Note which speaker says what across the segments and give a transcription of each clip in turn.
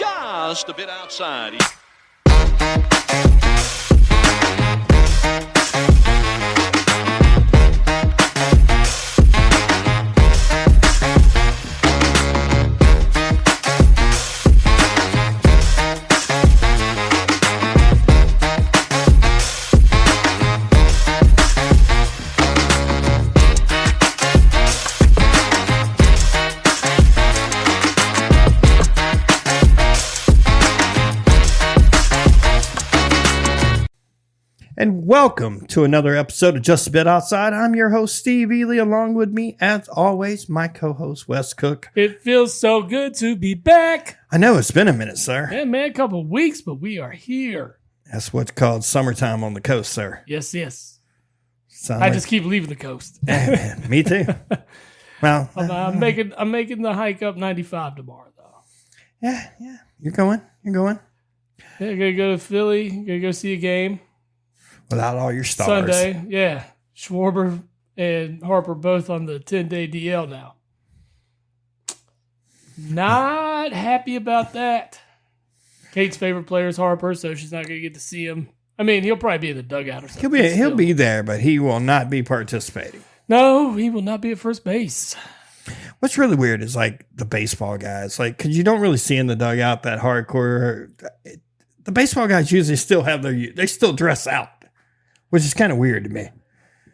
Speaker 1: just a bit outside.
Speaker 2: And welcome to another episode of Just a Bit Outside. I'm your host, Steve Ely. Along with me, as always, my co-host, Wes Cook.
Speaker 3: It feels so good to be back.
Speaker 2: I know it's been a minute, sir.
Speaker 3: Yeah, man, a couple of weeks, but we are here.
Speaker 2: That's what's called summertime on the coast, sir.
Speaker 3: Yes, yes.
Speaker 2: Sound
Speaker 3: I
Speaker 2: like-
Speaker 3: just keep leaving the coast.
Speaker 2: Yeah, man, me too. Well,
Speaker 3: I'm making the hike up 95 tomorrow, though.
Speaker 2: yeah. You're going.
Speaker 3: Yeah, gonna go to Philly. Gonna go see a game.
Speaker 2: Without all your stars.
Speaker 3: Sunday. Yeah, Schwarber and Harper both on the 10-day DL now. Not happy about that. Kate's favorite player is Harper, so she's not gonna get to see him. I mean, he'll probably be in the dugout or something.
Speaker 2: He'll be there, but he will not be participating.
Speaker 3: No, he will not be at first base.
Speaker 2: What's really weird is like the baseball guys, like, because you don't really see in the dugout that hardcore. The baseball guys usually still have they still dress out, which is kind of weird to me.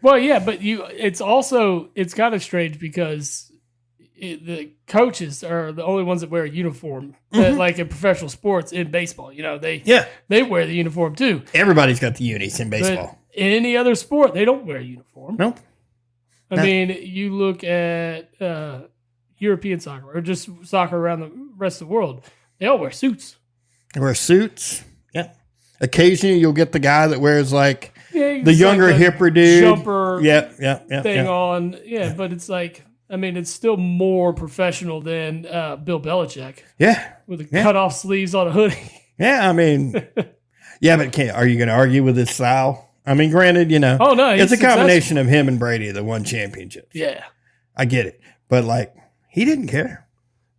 Speaker 3: Well, yeah, but it's kind of strange because the coaches are the only ones that wear a uniform, like in professional sports in baseball. You know, they wear the uniform too.
Speaker 2: Everybody's got the unis in baseball.
Speaker 3: But in any other sport, they don't wear a uniform.
Speaker 2: Nope.
Speaker 3: I mean, you look at European soccer or just soccer around the rest of the world, they all wear suits.
Speaker 2: They wear suits. Yeah. Occasionally, you'll get the guy that wears like
Speaker 3: the
Speaker 2: younger, hipper dude.
Speaker 3: Jumper
Speaker 2: thing
Speaker 3: on. Yeah, but it's like, I mean, it's still more professional than Bill Belichick.
Speaker 2: Yeah.
Speaker 3: With the cut off sleeves on a hoodie.
Speaker 2: Yeah, I mean, but are you going to argue with his style? I mean, granted,
Speaker 3: Oh, no,
Speaker 2: it's a combination of him and Brady that won championships.
Speaker 3: Yeah.
Speaker 2: I get it. But, like, he didn't care.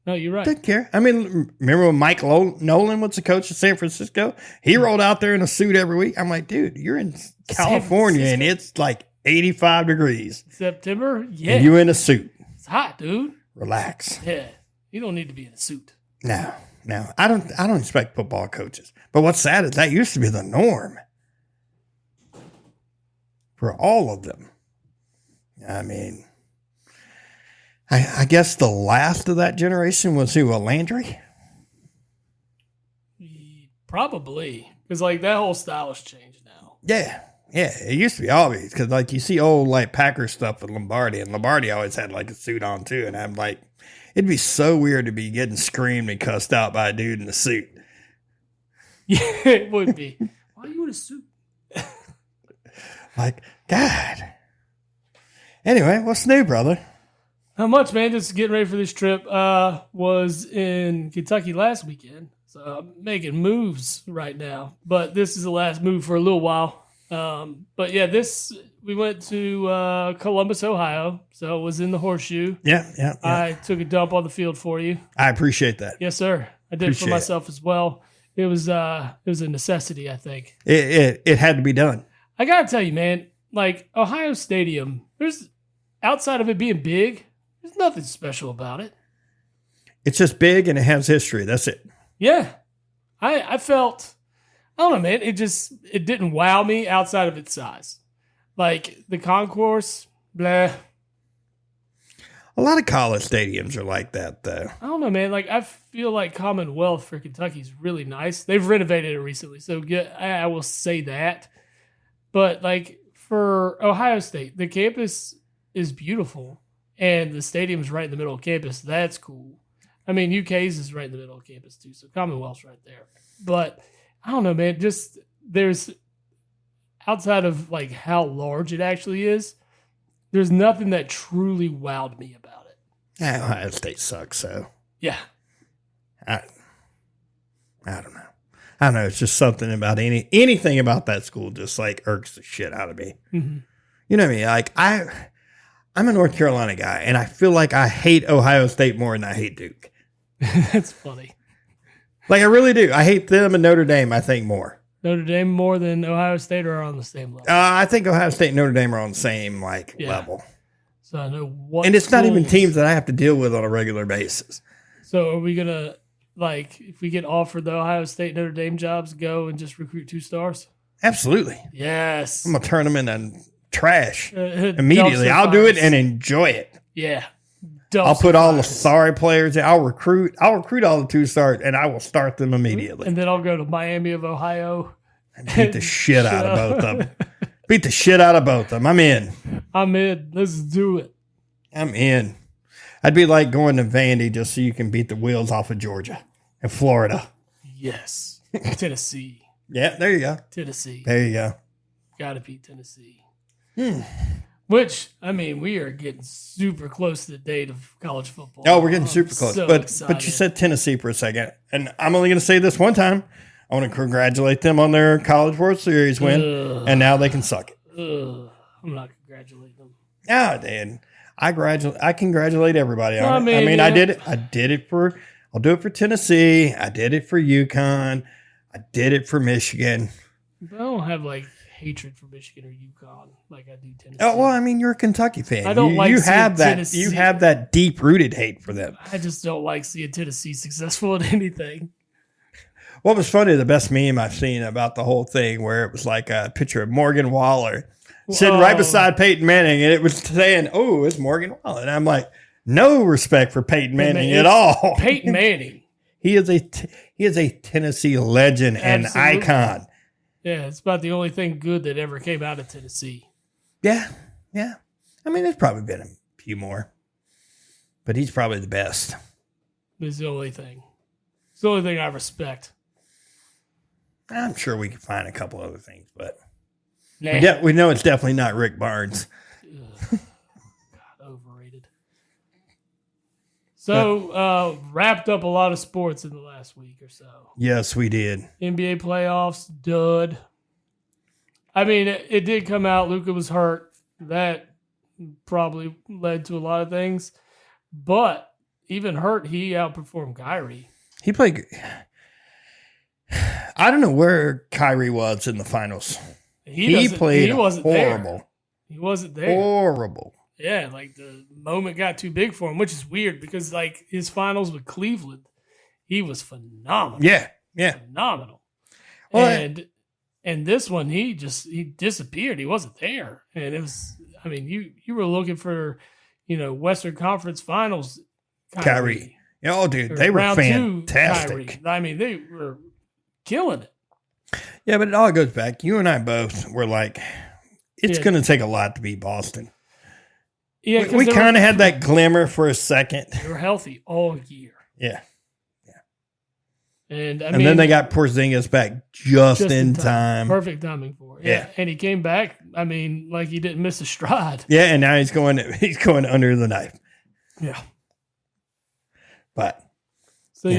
Speaker 3: No, you're right.
Speaker 2: Didn't care. I mean, remember when Mike Nolan was the coach of San Francisco? He rolled out there in a suit every week. I'm like, dude, you're in California and it's like 85 degrees.
Speaker 3: September? Yeah.
Speaker 2: And you in a suit.
Speaker 3: It's hot, dude.
Speaker 2: Relax.
Speaker 3: Yeah. You don't need to be in a suit.
Speaker 2: No. I don't expect football coaches. But what's sad is that used to be the norm for all of them. I mean, I guess the last of that generation was who? Landry?
Speaker 3: Probably. Because, like, that whole style has changed now.
Speaker 2: Yeah. It used to be obvious because, like, you see old, like, Packer stuff with Lombardi, and Lombardi always had, like, a suit on, too. And I'm like, it'd be so weird to be getting screamed and cussed out by a dude in a suit.
Speaker 3: Yeah, it would be. Why are you in a suit?
Speaker 2: Like, God. Anyway, what's new, brother?
Speaker 3: Not much, man. Just getting ready for this trip. Was in Kentucky last weekend. So I'm making moves right now. But this is the last move for a little while. But yeah, we went to Columbus, Ohio. So it was in the Horseshoe.
Speaker 2: Yeah.
Speaker 3: I took a dump on the field for you.
Speaker 2: I appreciate that.
Speaker 3: Yes, sir. I did it for myself as well. It was a necessity, I think.
Speaker 2: It had to be done.
Speaker 3: I gotta tell you, man, like Ohio Stadium, there's outside of it being big, there's nothing special about it.
Speaker 2: It's just big and it has history. That's it.
Speaker 3: Yeah. I felt, I don't know, man, it didn't wow me outside of its size. Like the concourse, blah.
Speaker 2: A lot of college stadiums are like that, though.
Speaker 3: I don't know, man. Like I feel like Commonwealth for Kentucky is really nice. They've renovated it recently, so I will say that. But like for Ohio State, the campus is beautiful, and the stadium's right in the middle of campus. That's cool. I mean, UK's is right in the middle of campus too, so Commonwealth's right there. But I don't know, man. Just there's outside of like how large it actually is, there's nothing that truly wowed me about it.
Speaker 2: Yeah, Ohio State sucks, so.
Speaker 3: Yeah.
Speaker 2: I don't know. I don't know. It's just something about anything about that school just like irks the shit out of me.
Speaker 3: Mm-hmm.
Speaker 2: You know what I mean? Like I'm a North Carolina guy, and I feel like I hate Ohio State more than I hate Duke.
Speaker 3: That's funny.
Speaker 2: Like, I really do. I hate them and Notre Dame, I think, more.
Speaker 3: Notre Dame more than Ohio State are on the same level.
Speaker 2: I think Ohio State and Notre Dame are on the same level.
Speaker 3: So I know what.
Speaker 2: And it's not even teams that I have to deal with on a regular basis.
Speaker 3: So are we gonna if we get offered the Ohio State Notre Dame jobs, go and just recruit 2 stars?
Speaker 2: Absolutely.
Speaker 3: Yes.
Speaker 2: I'm gonna turn them into trash immediately. I'll do it and enjoy it.
Speaker 3: Yeah.
Speaker 2: I'll put all the sorry players. I'll recruit all the 2 stars, and I will start them immediately.
Speaker 3: And then I'll go to Miami of Ohio
Speaker 2: and beat the shit out of both of them. Beat the shit out of both of them. I'm in.
Speaker 3: Let's do it.
Speaker 2: I'm in. I'd be like going to Vandy just so you can beat the wheels off of Georgia and Florida.
Speaker 3: Yes. Tennessee.
Speaker 2: Yeah, there you go.
Speaker 3: Tennessee.
Speaker 2: There you go.
Speaker 3: Got to beat Tennessee. Which, I mean, we are getting super close to the date of college football.
Speaker 2: Oh, we're getting super close.
Speaker 3: So
Speaker 2: but you said Tennessee for a second. And I'm only going to say this one time. I want to congratulate them on their College World Series win. And now they can suck it.
Speaker 3: I'm not congratulating them.
Speaker 2: Yeah, Dan. I congratulate everybody on it. I mean,
Speaker 3: yeah.
Speaker 2: I did it. I'll do it for Tennessee. I did it for UConn. I did it for Michigan.
Speaker 3: But I don't have hatred for Michigan or UConn like I do Tennessee.
Speaker 2: Oh, well, I mean, you're a Kentucky fan.
Speaker 3: I don't
Speaker 2: you have that.
Speaker 3: Tennessee.
Speaker 2: You have that deep rooted hate for them.
Speaker 3: I just don't like seeing Tennessee successful at anything.
Speaker 2: What was funny, the best meme I've seen about the whole thing, where it was like a picture of Morgan Waller sitting right beside Peyton Manning, and it was saying, "Oh, it's Morgan Waller," and I'm like, no respect for Peyton Manning at all.
Speaker 3: Peyton Manning.
Speaker 2: He is a Tennessee legend and icon.
Speaker 3: Yeah, it's about the only thing good that ever came out of Tennessee.
Speaker 2: Yeah. I mean, there's probably been a few more, but he's probably the best.
Speaker 3: It's the only thing. It's the only thing I respect.
Speaker 2: I'm sure we could find a couple other things, but
Speaker 3: nah.
Speaker 2: we know it's definitely not Rick Barnes.
Speaker 3: God, overrated. So, wrapped up a lot of sports in the last week or so.
Speaker 2: Yes, we did.
Speaker 3: NBA playoffs, dud. I mean, it did come out. Luka was hurt. That probably led to a lot of things. But even hurt, he outperformed Kyrie.
Speaker 2: He played. I don't know where Kyrie was in the finals. He played horrible.
Speaker 3: There. He wasn't there.
Speaker 2: Horrible.
Speaker 3: Yeah, the moment got too big for him, which is weird because his finals with Cleveland, he was phenomenal.
Speaker 2: Yeah.
Speaker 3: Phenomenal.
Speaker 2: Well,
Speaker 3: and this one, he disappeared. He wasn't there. And it was, I mean, you were looking for, Western Conference Finals Kyrie.
Speaker 2: Oh, dude, they were fantastic.
Speaker 3: I mean, they were killing it.
Speaker 2: Yeah, but it all goes back. You and I both were like, it's going to take a lot to beat Boston.
Speaker 3: Yeah,
Speaker 2: we kind of had that glimmer for a second.
Speaker 3: They were healthy all year.
Speaker 2: Yeah.
Speaker 3: And
Speaker 2: then they got Porzingis back just in time.
Speaker 3: Perfect timing for it. Yeah. And he came back, he didn't miss a stride.
Speaker 2: Yeah, and now he's going under the knife.
Speaker 3: Yeah.
Speaker 2: But
Speaker 3: so I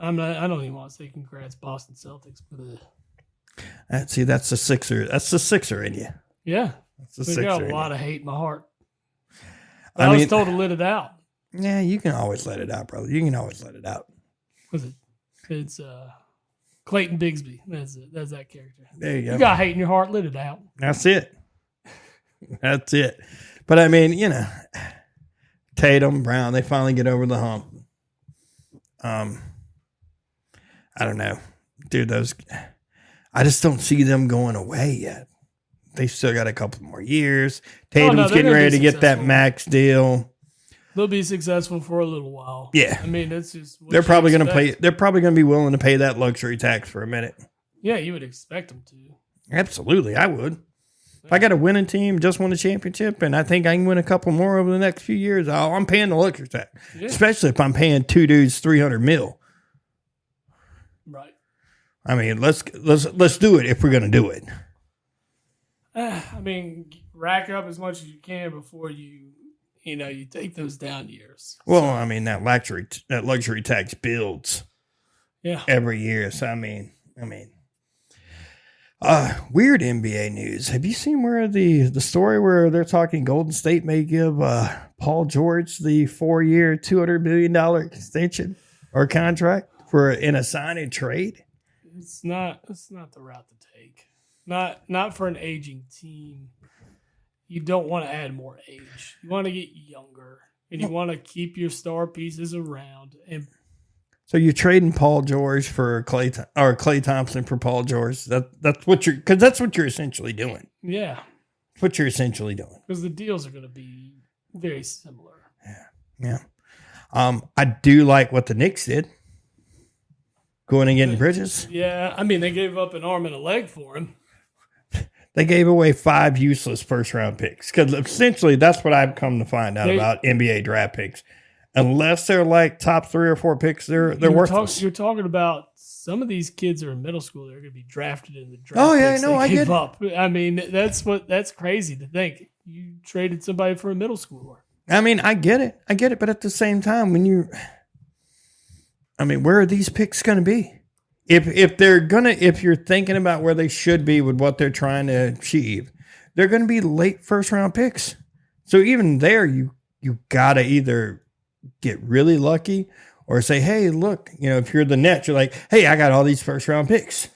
Speaker 3: don't even want to say congrats Boston Celtics, but
Speaker 2: see, that's the Sixer. That's the Sixer in you.
Speaker 3: Yeah.
Speaker 2: That's the
Speaker 3: Sixer. Got a lot of hate in my heart. I was told to let it out.
Speaker 2: Yeah, you can always let it out, brother. You can always let it out.
Speaker 3: It's Clayton Bigsby. That's it. That's that character.
Speaker 2: There you go.
Speaker 3: You got hate in your heart, let it out.
Speaker 2: That's it. That's it. But I mean, Tatum, Brown, they finally get over the hump. I don't know. Dude, I just don't see them going away yet. They still got a couple more years. Tatum's getting ready to get that max deal.
Speaker 3: They'll be successful for a little while.
Speaker 2: Yeah.
Speaker 3: I mean, it's just
Speaker 2: they're probably going to pay. They're probably going to be willing to pay that luxury tax for a minute.
Speaker 3: Yeah, you would expect them to.
Speaker 2: Absolutely, I would. If I got a winning team, just won a championship, and I think I can win a couple more over the next few years, I'm paying the luxury tax. Yeah. Especially if I'm paying 2 dudes $300 million.
Speaker 3: Right.
Speaker 2: I mean, let's do it if we're going to do it.
Speaker 3: I mean, rack up as much as you can before you take those down years.
Speaker 2: Well, I mean, that luxury tax builds every year. So, I mean, weird NBA news. Have you seen where the story where they're talking Golden State may give Paul George the 4-year, $200 million extension or contract? in a sign-in trade.
Speaker 3: It's not the route to take. Not for an aging team. You don't want to add more age. You want to get younger, and you want to keep your star pieces around. And
Speaker 2: so you're trading Paul George for Clay Thompson for Paul George. That's what you're essentially doing.
Speaker 3: Yeah,
Speaker 2: that's what you're essentially doing.
Speaker 3: Because the deals are going to be very similar.
Speaker 2: Yeah. I do like what the Knicks did. Going and getting Bridges.
Speaker 3: Yeah, I mean, they gave up an arm and a leg for him.
Speaker 2: They gave away 5 useless first-round picks. Because essentially, that's what I've come to find out about NBA draft picks. Unless they're like top 3 or 4 picks, they're worthless.
Speaker 3: You're talking about some of these kids are in middle school. They're going to be drafted in the draft.
Speaker 2: Oh, yeah,
Speaker 3: picks
Speaker 2: no, I get
Speaker 3: up. I mean, that's crazy to think. You traded somebody for a middle schooler.
Speaker 2: I mean, I get it. But at the same time, where are these picks going to be? If you're thinking about where they should be with what they're trying to achieve, they're going to be late first round picks. So even there, you gotta either get really lucky or say, hey, look, if you're the Nets, you're like, hey, I got all these first round picks.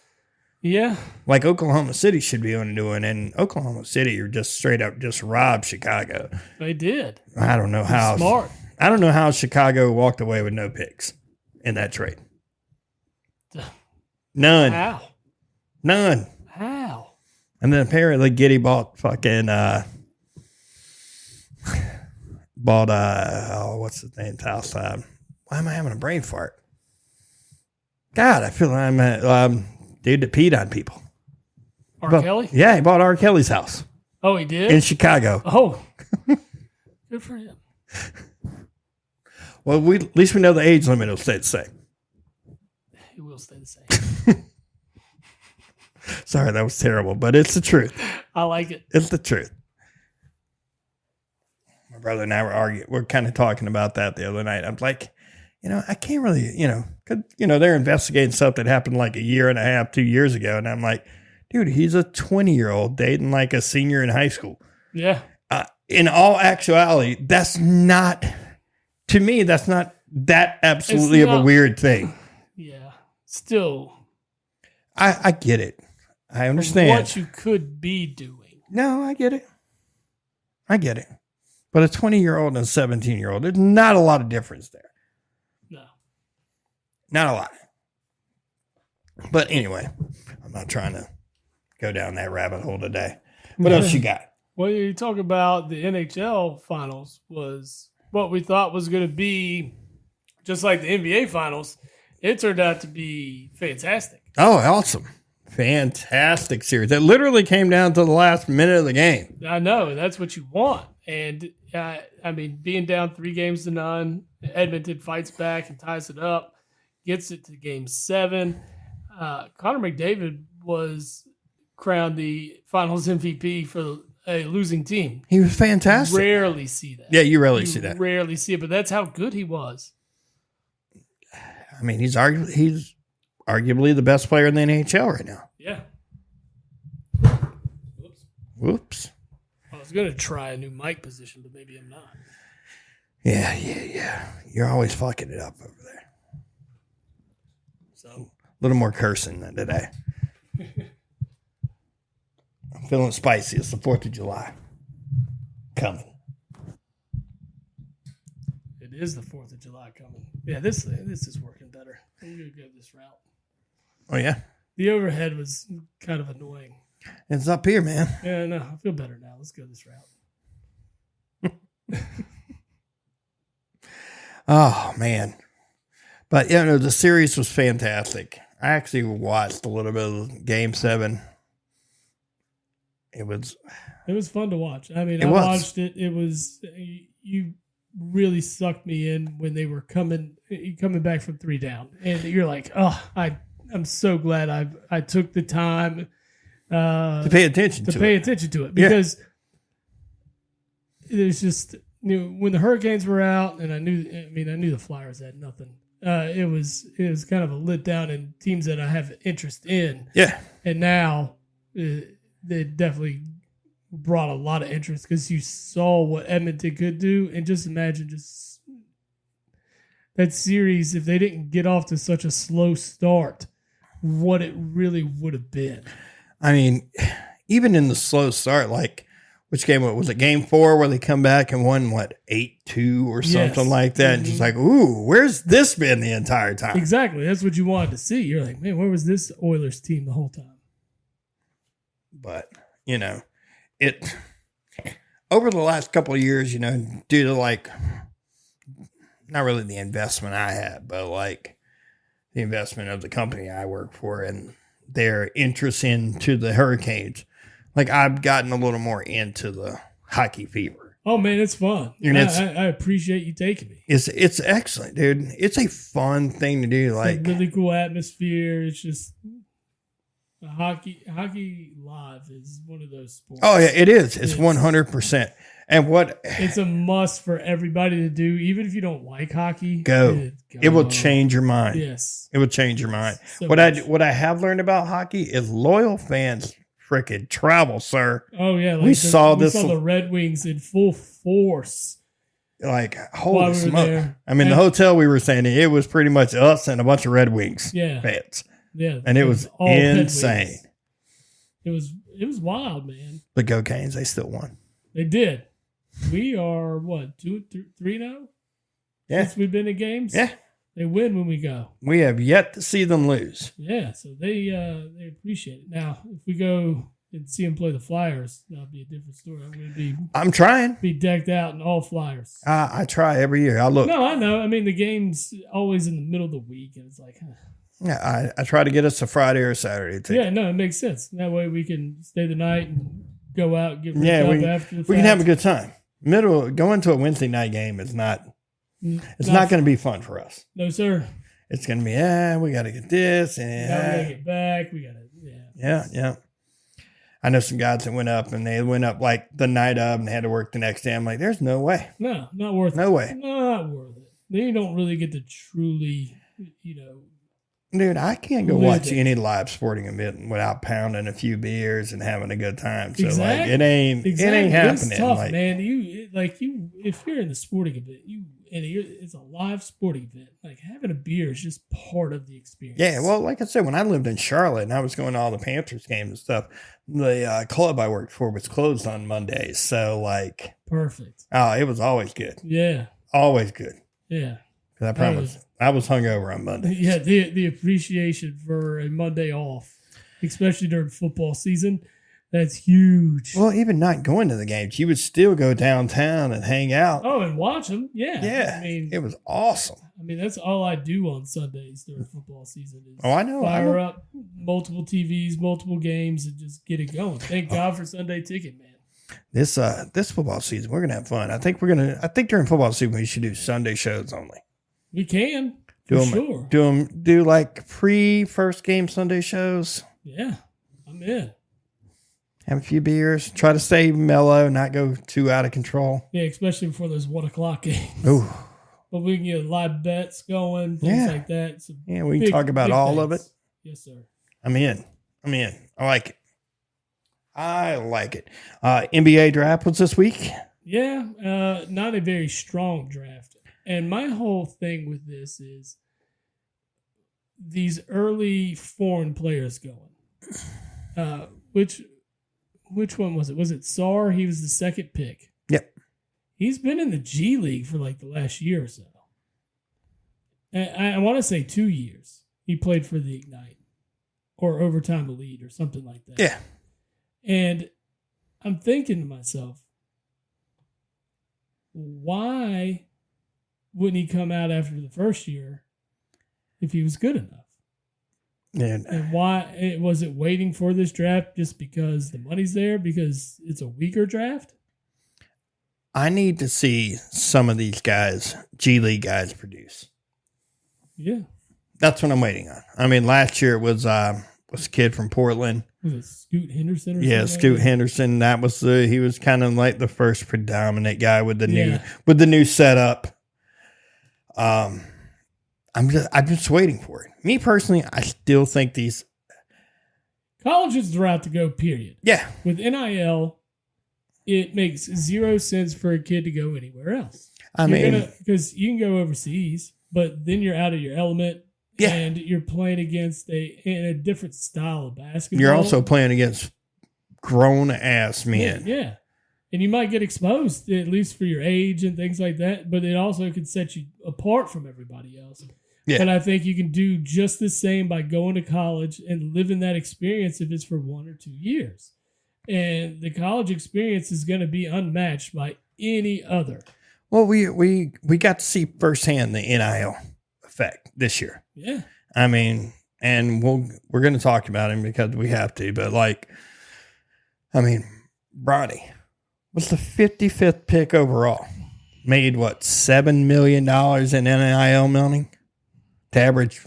Speaker 3: Yeah,
Speaker 2: like Oklahoma City should be doing, and Oklahoma City are just straight up just robbed Chicago.
Speaker 3: They did.
Speaker 2: I don't know how
Speaker 3: smart.
Speaker 2: I don't know how Chicago walked away with no picks in that trade. None.
Speaker 3: How?
Speaker 2: None.
Speaker 3: How?
Speaker 2: And then apparently Giddy bought fucking what's his name's house? Why am I having a brain fart? God, I feel like I'm a dude that peed on people.
Speaker 3: Kelly?
Speaker 2: Yeah, he bought R. Kelly's house.
Speaker 3: Oh, he did?
Speaker 2: In Chicago.
Speaker 3: Oh. Good for him.
Speaker 2: Well, at least we know the age limit will stay the same.
Speaker 3: It will stay the same.
Speaker 2: Sorry, that was terrible, but it's the truth.
Speaker 3: I like it.
Speaker 2: It's the truth. My brother and I were arguing. We're kind of talking about that the other night. I'm like, I can't really, because, they're investigating stuff that happened like 1.5 years, 2 years ago. And I'm like, dude, he's a 20-year-old dating like a senior in high school.
Speaker 3: Yeah.
Speaker 2: In all actuality, that's not that absolutely of a weird thing.
Speaker 3: Yeah. Still.
Speaker 2: I get it. I understand.
Speaker 3: What you could be doing.
Speaker 2: No, I get it. But a 20-year-old and a 17-year-old, there's not a lot of difference there.
Speaker 3: No.
Speaker 2: Not a lot. But anyway, I'm not trying to go down that rabbit hole today. What else you got?
Speaker 3: Well, you talk about the NHL finals was what we thought was going to be just like the NBA finals. It turned out to be fantastic.
Speaker 2: Oh, awesome. Fantastic series. It literally came down to the last minute of the game.
Speaker 3: I know. That's what you want. And, being down 3-0, Edmonton fights back and ties it up, gets it to Game 7. Connor McDavid was crowned the Finals MVP for a losing team.
Speaker 2: He was fantastic.
Speaker 3: Rarely see that.
Speaker 2: Yeah, you rarely see that.
Speaker 3: Rarely see it, but that's how good he was.
Speaker 2: I mean, he's arguably the best player in the NHL right now.
Speaker 3: Yeah.
Speaker 2: Whoops.
Speaker 3: I was going to try a new mic position, but maybe I'm not.
Speaker 2: Yeah. You're always fucking it up over there. So, a little more cursing than today. I'm feeling spicy. It's the 4th of July. Coming.
Speaker 3: It is the 4th of July coming. Yeah, this is working better. I'm going to go this route.
Speaker 2: Oh, yeah?
Speaker 3: The overhead was kind of annoying.
Speaker 2: It's up here, man.
Speaker 3: Yeah, no, I feel better now. Let's go this route.
Speaker 2: Oh, man. But, the series was fantastic. I actually watched a little bit of Game 7. It was
Speaker 3: fun to watch. I watched it. It was, you really sucked me in when they were coming back from 3 down. And you're like, oh, I'm so glad I took the time
Speaker 2: to pay attention
Speaker 3: to it because there's just when the Hurricanes were out, and I knew the Flyers had nothing. It was kind of a lit down in teams that I have interest in.
Speaker 2: Yeah,
Speaker 3: and now they definitely brought a lot of interest because you saw what Edmonton could do, and just imagine that series, if they didn't get off to such a slow start, what it really would have been.
Speaker 2: I mean, even in the slow start, like, which game was it? Game 4 where they come back and won, 8-2 or something like that. And just like, ooh, where's this been the entire time?
Speaker 3: Exactly. That's what you wanted to see. You're like, man, where was this Oilers team the whole time?
Speaker 2: But, it over the last couple of years, due to not really the investment I had, but the investment of the company I work for and their interest into the Hurricanes, I've gotten a little more into the hockey fever.
Speaker 3: Oh man, it's fun. And I appreciate you taking me.
Speaker 2: It's excellent, dude. It's a fun thing to do.
Speaker 3: It's a really cool atmosphere. It's just hockey live is one of those sports.
Speaker 2: Oh yeah, it is. It's 100%. And it's
Speaker 3: a must for everybody to do, even if you don't like hockey.
Speaker 2: Go. It will change your mind.
Speaker 3: Yes,
Speaker 2: it will change your mind.
Speaker 3: So
Speaker 2: what I have learned about hockey is loyal fans freaking travel, sir.
Speaker 3: Oh yeah,
Speaker 2: we saw
Speaker 3: the Red Wings in full force.
Speaker 2: Holy smoke! I mean, the hotel we were staying in, it was pretty much us and a bunch of Red Wings fans.
Speaker 3: Yeah,
Speaker 2: and it was insane.
Speaker 3: It was wild, man.
Speaker 2: But go Canes, they still won.
Speaker 3: They did. We are 2-3 now.
Speaker 2: Yeah,
Speaker 3: since we've been in games.
Speaker 2: Yeah,
Speaker 3: they win when we go.
Speaker 2: We have yet to see them lose.
Speaker 3: Yeah, so they appreciate it. Now, if we go and see them play the Flyers, that'll be a different story.
Speaker 2: I'm trying.
Speaker 3: Be decked out in all Flyers.
Speaker 2: I try every year. I look.
Speaker 3: No, I know. I mean, the game's always in the middle of the week, and it's like,
Speaker 2: Yeah, I try to get us a Friday or Saturday ticket.
Speaker 3: Yeah, no, it makes sense. That way we can stay the night and go out and get up after the fact.
Speaker 2: We can have a good time. Going to a Wednesday night game is not. It's not going to be fun for us.
Speaker 3: No, sir.
Speaker 2: It's going to be, we got to get this. And
Speaker 3: we got to get back. We got to,
Speaker 2: Yeah. I know some guys that went up and they went up the night of and had to work the next day. I'm like, there's no way.
Speaker 3: No, not worth it.
Speaker 2: No way.
Speaker 3: Not worth it. Then you don't really get to truly,
Speaker 2: Dude, I can't go watch any live sporting event without pounding a few beers and having a good time. So
Speaker 3: exactly.
Speaker 2: It ain't happening.
Speaker 3: It's tough, man. If you're in the sporting event, it's a live sporting event. Having a beer is just part of the experience.
Speaker 2: Yeah, well, like I said, when I lived in Charlotte and I was going to all the Panthers games and stuff, the club I worked for was closed on Mondays. So
Speaker 3: perfect.
Speaker 2: Oh, it was always good.
Speaker 3: Yeah,
Speaker 2: always good.
Speaker 3: Yeah.
Speaker 2: I promise. I was hungover on Monday.
Speaker 3: Yeah, the appreciation for a Monday off, especially during football season, that's huge.
Speaker 2: Well, even not going to the games, you would still go downtown and hang out.
Speaker 3: Oh, and watch them. Yeah.
Speaker 2: Yeah. I mean, it was awesome.
Speaker 3: I mean, that's all I do on Sundays during football season. Is
Speaker 2: I know.
Speaker 3: Fire up multiple TVs, multiple games, and just get it going. Thank God for Sunday Ticket, man. This
Speaker 2: football season, we're gonna have fun. I think during football season we should do Sunday shows only.
Speaker 3: We can. Sure.
Speaker 2: Do pre-first game Sunday shows.
Speaker 3: Yeah, I'm in.
Speaker 2: Have a few beers. Try to stay mellow, not go too out of control.
Speaker 3: Yeah, especially before those 1:00 games.
Speaker 2: Ooh.
Speaker 3: But we can get live bets going, things like that.
Speaker 2: Yeah, we can talk about all of it.
Speaker 3: Yes, sir.
Speaker 2: I'm in. I like it. NBA draft was this week.
Speaker 3: Yeah, not a very strong draft. And my whole thing with this is these early foreign players going. Which one was it? Was it Sarr? He was the second pick.
Speaker 2: Yep.
Speaker 3: He's been in the G League for the last year or so. I want to say 2 years. He played for the Ignite or Overtime Elite or something like that.
Speaker 2: Yeah.
Speaker 3: And I'm thinking to myself, why wouldn't he come out after the first year if he was good enough? And why was it waiting for this draft just because the money's there, because it's a weaker draft?
Speaker 2: I need to see some of these guys, G League guys, produce.
Speaker 3: Yeah.
Speaker 2: That's what I'm waiting on. I mean, last year it was a kid from Portland.
Speaker 3: Was it Scoot Henderson?
Speaker 2: Yeah, Scoot Henderson. That was he was kind of the first predominant guy with the new setup. I'm just waiting for it. Me personally, I still think these
Speaker 3: colleges are out to go. Period.
Speaker 2: Yeah.
Speaker 3: With NIL, it makes 0 sense for a kid to go anywhere else. Because you can go overseas. but then you're out of your element.
Speaker 2: Yeah.
Speaker 3: And you're playing against a different style of basketball.
Speaker 2: You're also playing against grown-ass men.
Speaker 3: Yeah. And you might get exposed, at least for your age and things like that, but it also could set you apart from everybody else.
Speaker 2: Yeah.
Speaker 3: But I think you can do just the same by going to college and living that experience if it's for 1 or 2 years. And the college experience is going to be unmatched by any other.
Speaker 2: Well, we got to see firsthand the NIL effect this year.
Speaker 3: Yeah.
Speaker 2: I mean, and we're going to talk about him because we have to, but Bronny was the 55th pick overall. Made $7 million in NIL money to average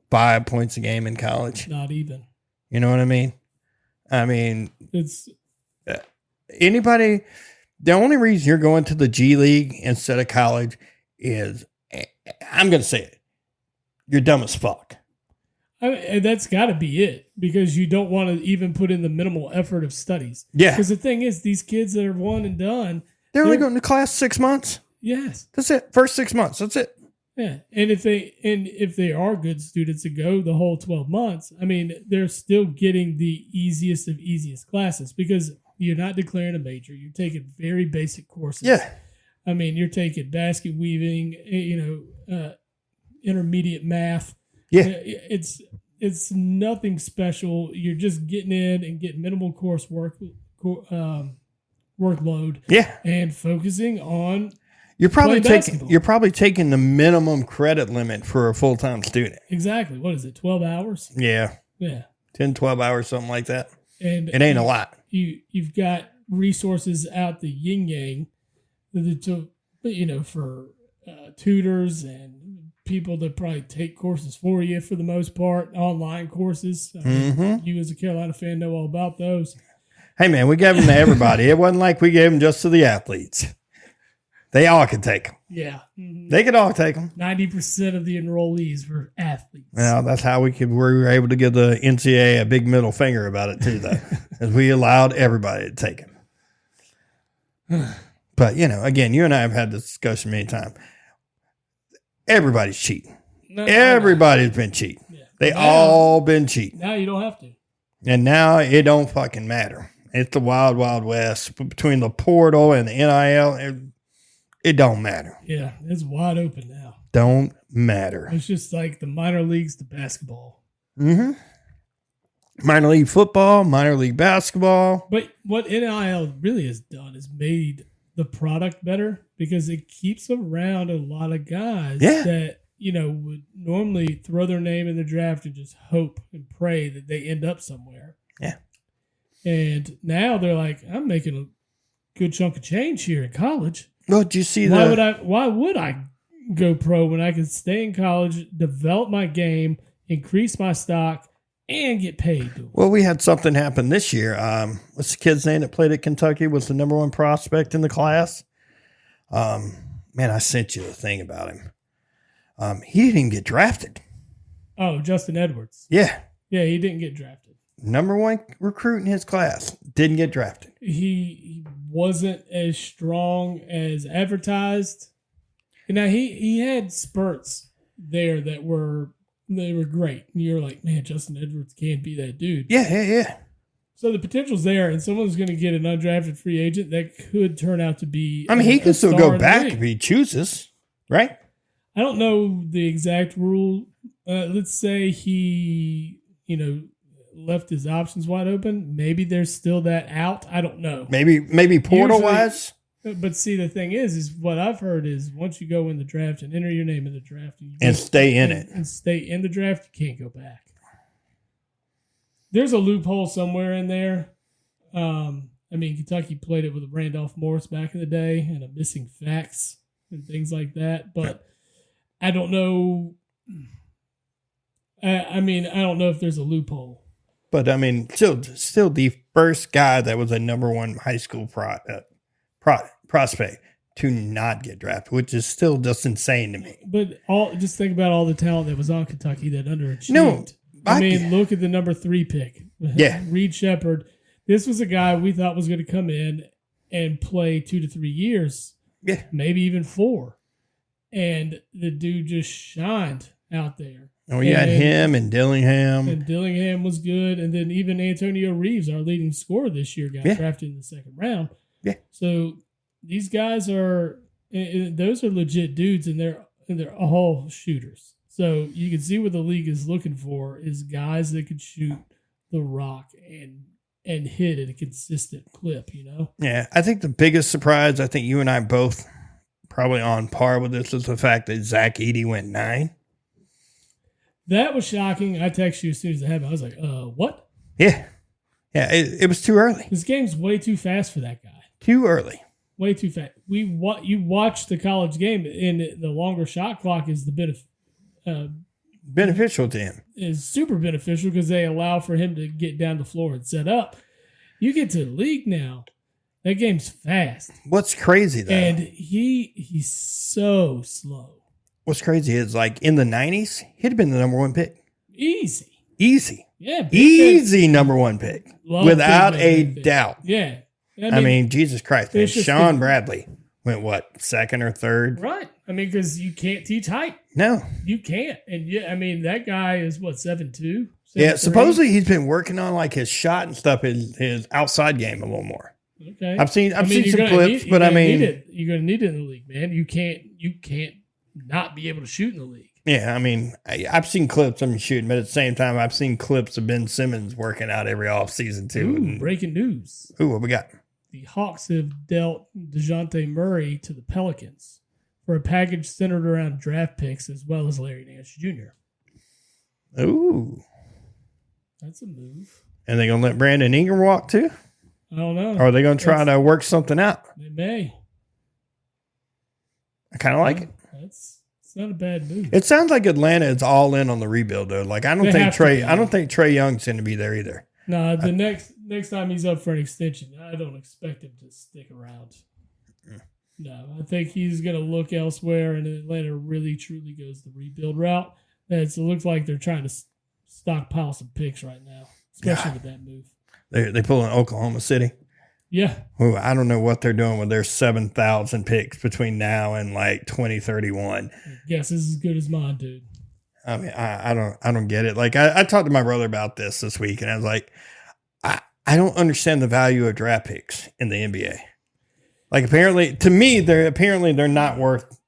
Speaker 2: 5 points a game in college.
Speaker 3: Not even.
Speaker 2: You know what I mean? I mean,
Speaker 3: it's
Speaker 2: anybody. The only reason you're going to the G League instead of college is, I'm going to say it, you're dumb as fuck.
Speaker 3: And that's got to be it, because you don't want to even put in the minimal effort of studies.
Speaker 2: Yeah.
Speaker 3: Because the thing is, these kids that are one and done,
Speaker 2: they're only going to class 6 months.
Speaker 3: Yes.
Speaker 2: That's it. First 6 months. That's it.
Speaker 3: Yeah. And if they are good students that go the whole 12 months, I mean, they're still getting the easiest of easiest classes, because you're not declaring a major. You're taking very basic courses.
Speaker 2: Yeah.
Speaker 3: I mean, you're taking basket weaving, intermediate math.
Speaker 2: Yeah.
Speaker 3: It's nothing special. You're just getting in and getting minimal coursework, workload.
Speaker 2: Yeah.
Speaker 3: And focusing on
Speaker 2: You're probably
Speaker 3: basketball.
Speaker 2: You're probably taking the minimum credit limit for a full-time student.
Speaker 3: Exactly. What is it? 12 hours?
Speaker 2: Yeah.
Speaker 3: Yeah.
Speaker 2: 10, 12 hours, something like that.
Speaker 3: And
Speaker 2: it ain't a lot.
Speaker 3: You've got resources out the yin yang, for tutors and people that probably take courses for you for the most part, online courses. You as a Carolina fan know all about those.
Speaker 2: Hey, man, we gave them to everybody. It wasn't like we gave them just to the athletes. They all could take them.
Speaker 3: Yeah. Mm-hmm.
Speaker 2: They could all take them.
Speaker 3: 90% of the enrollees were athletes.
Speaker 2: Well, that's how we were able to give the NCAA a big middle finger about it, too, though, as we allowed everybody to take them. But, again, you and I have had this discussion many times. Everybody's cheating. Everybody's been cheating. Yeah. They all been cheating.
Speaker 3: Now you don't have to.
Speaker 2: And now it don't fucking matter. It's the wild, wild west. Between the portal and the NIL, it don't matter.
Speaker 3: Yeah, it's wide open now.
Speaker 2: Don't matter.
Speaker 3: It's just like the minor leagues to basketball.
Speaker 2: Mm-hmm. Minor league football, minor league basketball.
Speaker 3: But what NIL really has done is made the product better, because it keeps around a lot of guys that, would normally throw their name in the draft and just hope and pray that they end up somewhere.
Speaker 2: Yeah.
Speaker 3: And now they're like, I'm making a good chunk of change here in college.
Speaker 2: Well, did you see
Speaker 3: why would I go pro when I could stay in college, develop my game, increase my stock, and get paid?
Speaker 2: Well, we had something happen this year. What's the kid's name that played at Kentucky? Was the number one prospect in the class? Man, I sent you the thing about him. He didn't even get drafted.
Speaker 3: Oh, Justin Edwards.
Speaker 2: Yeah.
Speaker 3: Yeah, he didn't get drafted.
Speaker 2: Number one recruit in his class. Didn't get drafted.
Speaker 3: He wasn't as strong as advertised. Now, he had spurts there that were great. And you're like, man, Justin Edwards can't be that dude.
Speaker 2: Yeah.
Speaker 3: So the potential's there, and someone's going to get an undrafted free agent that could turn out to be.
Speaker 2: I mean, he can still go back if he chooses, right?
Speaker 3: I don't know the exact rule. Let's say he, left his options wide open. Maybe there's still that out. I don't know.
Speaker 2: Maybe portal wise.
Speaker 3: But see, the thing is what I've heard is once you go in the draft and enter your name in the draft
Speaker 2: and stay in it
Speaker 3: and stay in the draft, you can't go back. There's a loophole somewhere in there. Kentucky played it with Randolph Morris back in the day and a missing facts and things like that. But I don't know. I don't know if there's a loophole.
Speaker 2: But still the first guy that was a number one high school prospect to not get drafted, which is still just insane to me.
Speaker 3: But just think about all the talent that was on Kentucky that underachieved.
Speaker 2: No,
Speaker 3: look at the number 3 pick.
Speaker 2: Yeah.
Speaker 3: Reed Shepherd. This was a guy we thought was going to come in and play 2 to 3 years.
Speaker 2: Yeah.
Speaker 3: Maybe even 4. and the dude just shined out there.
Speaker 2: Oh, you had him and Dillingham.
Speaker 3: And Dillingham was good. And then even Antonio Reeves, our leading scorer this year, got drafted in the second round.
Speaker 2: Yeah.
Speaker 3: So these guys those are legit dudes, and they're all shooters. So you can see what the league is looking for is guys that could shoot the rock and hit at a consistent clip, you know?
Speaker 2: Yeah, I think the biggest surprise, I think you and I both probably on par with this, is the fact that Zach Edey went 9.
Speaker 3: That was shocking. I texted you as soon as it happened. I was like, what?
Speaker 2: Yeah. Yeah, it was too early.
Speaker 3: This game's way too fast for that guy.
Speaker 2: Too early.
Speaker 3: Way too fast. You watch the college game, and the longer shot clock is
Speaker 2: beneficial to him.
Speaker 3: Is super beneficial because they allow for him to get down the floor and set up. You get to the league now, that game's fast.
Speaker 2: What's crazy though,
Speaker 3: and he's so slow.
Speaker 2: What's crazy is, like, in the 90s, he'd have been the number 1 pick.
Speaker 3: Easy. Yeah.
Speaker 2: Easy number 1 pick. Without a doubt.
Speaker 3: Yeah.
Speaker 2: I mean, Jesus Christ, man. Sean Bradley went, what, 2nd or 3rd?
Speaker 3: Right. I mean, because you can't teach height.
Speaker 2: No.
Speaker 3: You can't. And, yeah, I mean, that guy is, what, 7'2"?
Speaker 2: Yeah, supposedly he's been working on, like, his shot and stuff, his outside game a little more.
Speaker 3: Okay.
Speaker 2: I've seen some clips, but I mean.
Speaker 3: You're going to need it in the league, man. You can't not be able to shoot in the league.
Speaker 2: Yeah, I mean, I've seen clips of him shooting, but at the same time, I've seen clips of Ben Simmons working out every offseason, too.
Speaker 3: Ooh, breaking news.
Speaker 2: Ooh, what we got?
Speaker 3: The Hawks have dealt DeJounte Murray to the Pelicans for a package centered around draft picks as well as Larry Nance Jr.
Speaker 2: Ooh.
Speaker 3: That's a move.
Speaker 2: And they going to let Brandon Ingram walk, too?
Speaker 3: I don't know.
Speaker 2: Or are they going to try to work something out?
Speaker 3: They may.
Speaker 2: I kind of like it.
Speaker 3: It's not a bad move.
Speaker 2: It sounds like Atlanta is all in on the rebuild, though. Like, I don't think Trae Young's going to be there either.
Speaker 3: No, next time he's up for an extension, I don't expect him to stick around. No, I think he's going to look elsewhere, and Atlanta really truly goes the rebuild route. It looks like they're trying to stockpile some picks right now, especially with that move.
Speaker 2: They pull in Oklahoma City.
Speaker 3: Yeah.
Speaker 2: Ooh, I don't know what they're doing with their 7,000 picks between now and like 2031.
Speaker 3: Guess is as good as mine, dude.
Speaker 2: I mean, I don't get it. Like, I talked to my brother about this week, and I was like, I don't understand the value of draft picks in the NBA. Like, apparently, to me, they're not worth.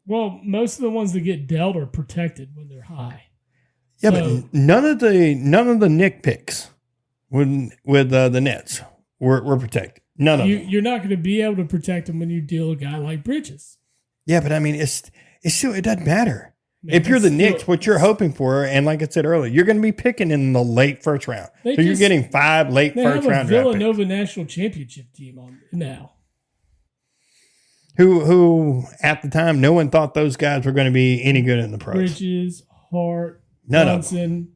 Speaker 3: Well, most of the ones that get dealt are protected when they're high.
Speaker 2: Yeah, but none of the Nick picks with the Nets were protected. None of them.
Speaker 3: You're not going to be able to protect them when you deal a guy like Bridges.
Speaker 2: Yeah, but I mean, it's still, it doesn't matter. Man, if you're the Knicks, what you're hoping for, and like I said earlier, you're going to be picking in the late first round. So you're getting 5 late first round draft picks.
Speaker 3: They have a Villanova national championship team on now.
Speaker 2: Who at the time, no one thought those guys were going to be any good in the pros.
Speaker 3: Bridges, Hart, Johnson,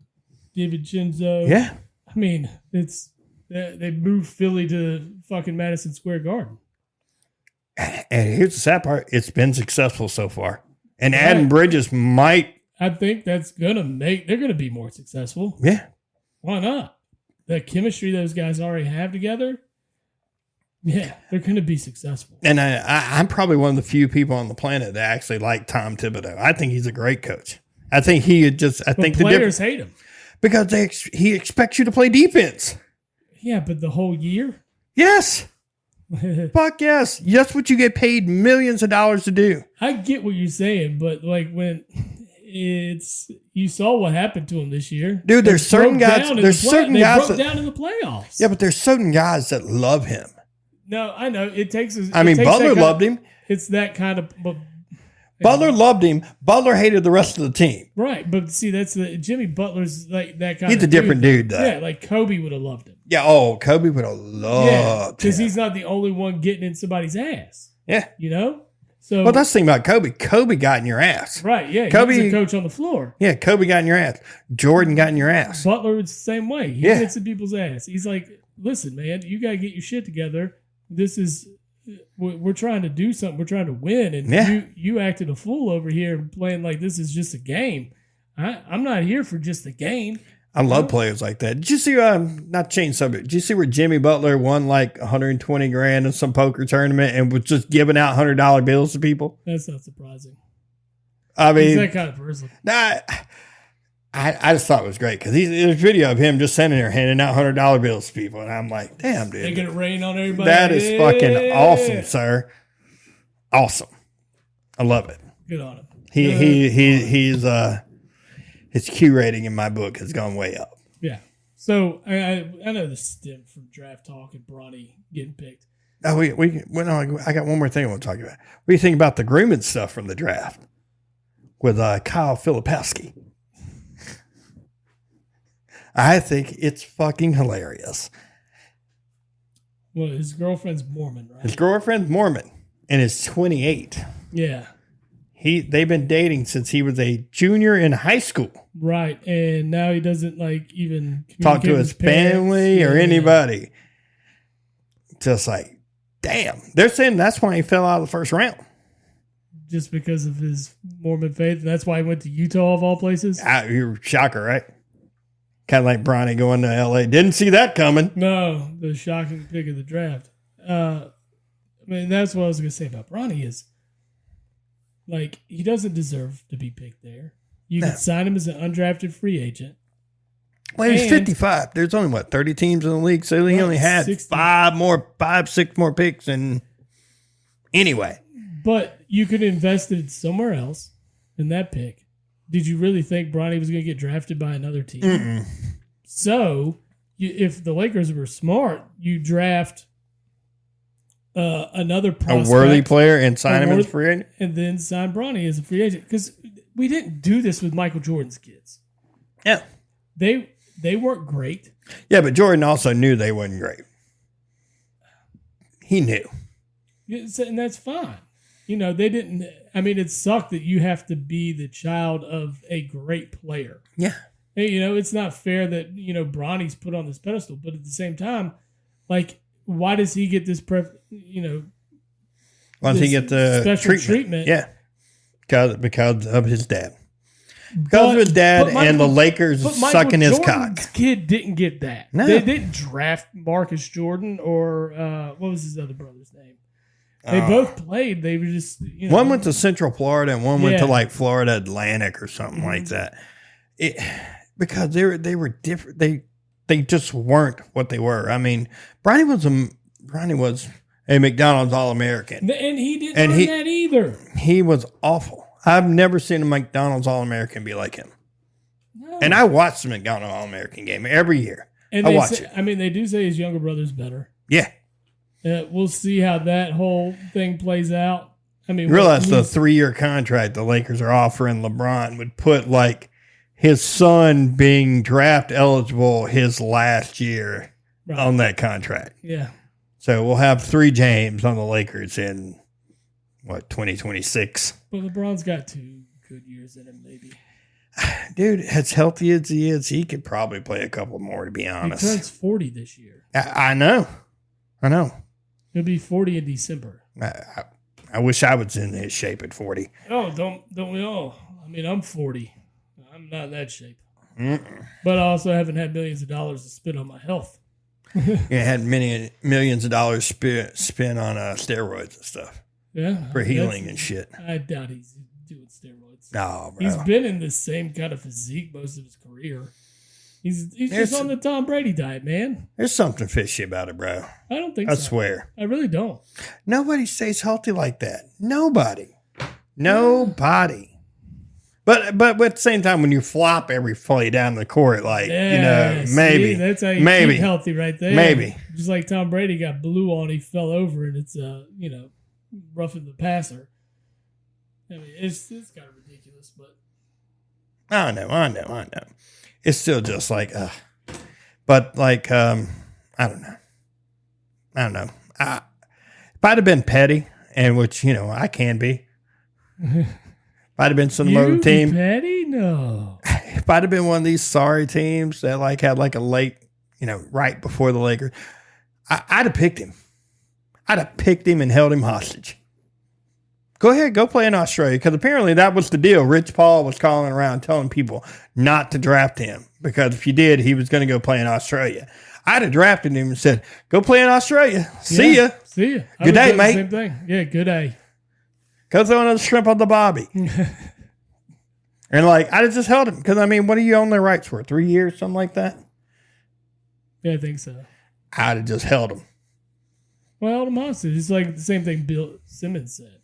Speaker 3: DiVincenzo.
Speaker 2: Yeah.
Speaker 3: I mean, they moved Philly to fucking Madison Square Garden.
Speaker 2: And here's the sad part. It's been successful so far. And adding Bridges might.
Speaker 3: I think that's they're going to be more successful.
Speaker 2: Yeah.
Speaker 3: Why not? The chemistry those guys already have together. Yeah, they're going to be successful. And
Speaker 2: I'm probably one of the few people on the planet that actually like Tom Thibodeau. I think he's a great coach. I think the
Speaker 3: players hate him
Speaker 2: because he expects you to play defense.
Speaker 3: Yeah, but the whole year?
Speaker 2: Yes. Fuck yes. That's what you get paid millions of dollars to do.
Speaker 3: I get what you're saying, but like when you saw what happened to him this year.
Speaker 2: Dude, there's certain guys. There's certain guys
Speaker 3: that broke down in the playoffs.
Speaker 2: Yeah, but there's certain guys that love him.
Speaker 3: No, I know.
Speaker 2: Butler loved him.
Speaker 3: It's that kind of.
Speaker 2: Butler loved him. Butler hated the rest of the team.
Speaker 3: Right, but see, that's Jimmy Butler's like that kind.
Speaker 2: He's a different dude, though.
Speaker 3: Yeah, like Kobe would have loved him.
Speaker 2: Yeah, Kobe would have loved him.
Speaker 3: Because he's not the only one getting in somebody's ass.
Speaker 2: Yeah.
Speaker 3: You know? So,
Speaker 2: well, that's the thing about Kobe. Kobe got in your ass.
Speaker 3: Right, yeah.
Speaker 2: Kobe,
Speaker 3: he was a coach on the floor.
Speaker 2: Yeah, Kobe got in your ass. Jordan got in your ass.
Speaker 3: Butler was the same way. He gets in people's ass. He's like, listen, man, you got to get your shit together. We're trying to do something. We're trying to win. And you acted a fool over here playing like this is just a game. I'm not here for just a game.
Speaker 2: I love players like that. Did you see, not change subject, did you see where Jimmy Butler won like 120 grand in some poker tournament and was just giving out $100 bills to people?
Speaker 3: That's not surprising.
Speaker 2: I mean,
Speaker 3: He's that kind of person.
Speaker 2: Nah, I just thought it was great because there's video of him just sitting there handing out $100 bills to people. And I'm like, damn, dude.
Speaker 3: Making it rain on everybody.
Speaker 2: That is fucking awesome, sir. Awesome. I love it.
Speaker 3: Good on him.
Speaker 2: He's his Q rating in my book has gone way up.
Speaker 3: Yeah. So I know this stemmed from draft talk and Bronny getting picked.
Speaker 2: Oh, I got one more thing I want to talk about. What do you think about the grooming stuff from the draft with Kyle Filipowski? I think it's fucking hilarious.
Speaker 3: Well, his girlfriend's Mormon, right?
Speaker 2: His girlfriend's Mormon and is 28.
Speaker 3: Yeah.
Speaker 2: They've been dating since he was a junior in high school.
Speaker 3: Right. And now he doesn't like even
Speaker 2: talk to his family or anybody. Just like, damn. They're saying that's why he fell out of the first round.
Speaker 3: Just because of his Mormon faith. And that's why he went to Utah of all places.
Speaker 2: You're a shocker, right? Kind of like Bronny going to LA. Didn't see that coming.
Speaker 3: No, the shocking pick of the draft. I mean, that's what I was going to say about Bronny is, like, he doesn't deserve to be picked there. You could sign him as an undrafted free agent.
Speaker 2: Well, he's 55. There's only, 30 teams in the league, so he only had 6 more picks. And anyway.
Speaker 3: But you could invest it somewhere else in that pick. Did you really think Bronny was going to get drafted by another team?
Speaker 2: Mm-mm.
Speaker 3: So, if the Lakers were smart, you draft another prospect,
Speaker 2: a worthy player, and sign him as a free agent,
Speaker 3: and then sign Bronny as a free agent. Because we didn't do this with Michael Jordan's kids.
Speaker 2: Yeah,
Speaker 3: they weren't great.
Speaker 2: Yeah, but Jordan also knew they wasn't great. He knew,
Speaker 3: and that's fine. You know, they didn't. I mean, it sucked that you have to be the child of a great player.
Speaker 2: Yeah.
Speaker 3: Hey, you know, it's not fair that, Bronny's put on this pedestal, but at the same time, like, why does he get this,
Speaker 2: why does he get the
Speaker 3: special treatment?
Speaker 2: Yeah. Because of his dad. Because of his dad and the Lakers sucking his cock.
Speaker 3: Kid didn't get that.
Speaker 2: No.
Speaker 3: They didn't draft Marcus Jordan or what was his other brother's name? They both played. They were just,
Speaker 2: One went to Central Florida and one went to like Florida Atlantic or something like that. Because they were different. They just weren't what they were. I mean, Bronny was a McDonald's All-American.
Speaker 3: And he didn't earn that either.
Speaker 2: He was awful. I've never seen a McDonald's All-American be like him.
Speaker 3: No.
Speaker 2: And I watch the McDonald's All-American game every year.
Speaker 3: And
Speaker 2: I watch it.
Speaker 3: I mean, they do say his younger brother's better.
Speaker 2: Yeah.
Speaker 3: We'll see how that whole thing plays out. I mean,
Speaker 2: realize the 3-year contract the Lakers are offering LeBron would put like his son being draft eligible his last year on that contract.
Speaker 3: Yeah.
Speaker 2: So we'll have 3 James on the Lakers in 2026.
Speaker 3: But LeBron's got 2 good years in him, maybe.
Speaker 2: Dude, as healthy as he is, he could probably play a couple more, to be honest.
Speaker 3: He turns 40 this year.
Speaker 2: I know.
Speaker 3: He'll be 40 in December.
Speaker 2: I wish I was in his shape at 40.
Speaker 3: Oh, don't we all? I mean, I'm 40. I'm not in that shape.
Speaker 2: Mm-mm.
Speaker 3: But I also haven't had millions of dollars to spend on my health.
Speaker 2: You had millions of dollars spent on steroids and stuff.
Speaker 3: Yeah.
Speaker 2: For healing and shit.
Speaker 3: I doubt he's doing steroids.
Speaker 2: No, bro.
Speaker 3: He's been in the same kind of physique most of his career. He's just on the Tom Brady diet, man.
Speaker 2: There's something fishy about it, bro.
Speaker 3: I don't think
Speaker 2: I
Speaker 3: so.
Speaker 2: swear.
Speaker 3: I really don't.
Speaker 2: Nobody stays healthy like that. Nobody. But at the same time, when you flop every play down the court, like, maybe.
Speaker 3: That's how you keep healthy right there.
Speaker 2: Maybe.
Speaker 3: Just like Tom Brady got blue on, he fell over, and it's, roughing the passer. I mean, it's kind of ridiculous, but.
Speaker 2: I know. It's still just like, but like, I don't know. If I'd have been petty, and which, I can be. If I'd have been some other team.
Speaker 3: Petty? No.
Speaker 2: If I'd have been one of these sorry teams that like had like a late, right before the Lakers, I'd have picked him. I'd have picked him and held him hostage. Go ahead, go play in Australia. Because apparently that was the deal. Rich Paul was calling around telling people not to draft him. Because if you did, he was going to go play in Australia. I'd have drafted him and said, go play in Australia. See ya.
Speaker 3: See ya.
Speaker 2: Good day, mate.
Speaker 3: Same thing. Yeah, good day.
Speaker 2: Go throw another shrimp on the bobby. And like, I'd have just held him. Because, I mean, what do you own their rights for? 3 years, something like that?
Speaker 3: Yeah, I think so.
Speaker 2: I'd have just held him.
Speaker 3: Well, the monster. It's like the same thing Bill Simmons said.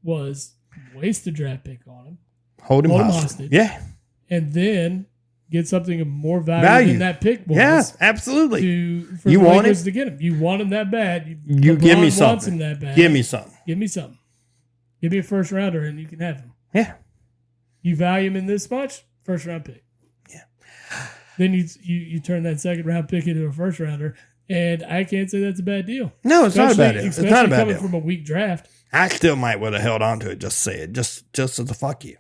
Speaker 3: Was waste a draft pick on him.
Speaker 2: Hold him hostage. Yeah.
Speaker 3: And then get something of more value than that pick was.
Speaker 2: Yeah, absolutely.
Speaker 3: For you want him to get him. You want him that bad.
Speaker 2: You give me something.
Speaker 3: Wants him that bad.
Speaker 2: Give me something.
Speaker 3: Give me something. Give me a first rounder and you can have him.
Speaker 2: Yeah.
Speaker 3: You value him in this much, first round pick.
Speaker 2: Yeah.
Speaker 3: Then you turn that second round pick into a first rounder, and I can't say that's a bad deal.
Speaker 2: No, it's not a bad deal. It's not a bad
Speaker 3: coming
Speaker 2: deal.
Speaker 3: From a weak draft.
Speaker 2: I still might would have held on to it, just say it, just as a fuck you.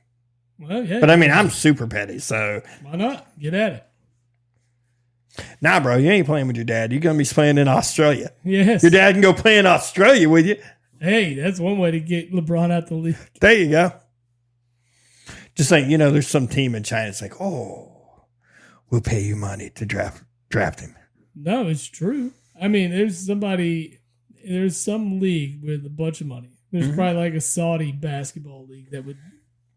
Speaker 3: Well, yeah.
Speaker 2: But I mean, I'm super petty, so
Speaker 3: why not? Get at it.
Speaker 2: Nah, bro, you ain't playing with your dad. You're gonna be playing in Australia.
Speaker 3: Yes.
Speaker 2: Your dad can go play in Australia with you.
Speaker 3: Hey, that's one way to get LeBron out the league.
Speaker 2: There you go. Just like, there's some team in China that's like, oh, we'll pay you money to draft him.
Speaker 3: No, it's true. I mean, there's some league with a bunch of money. There's probably like a Saudi basketball league that would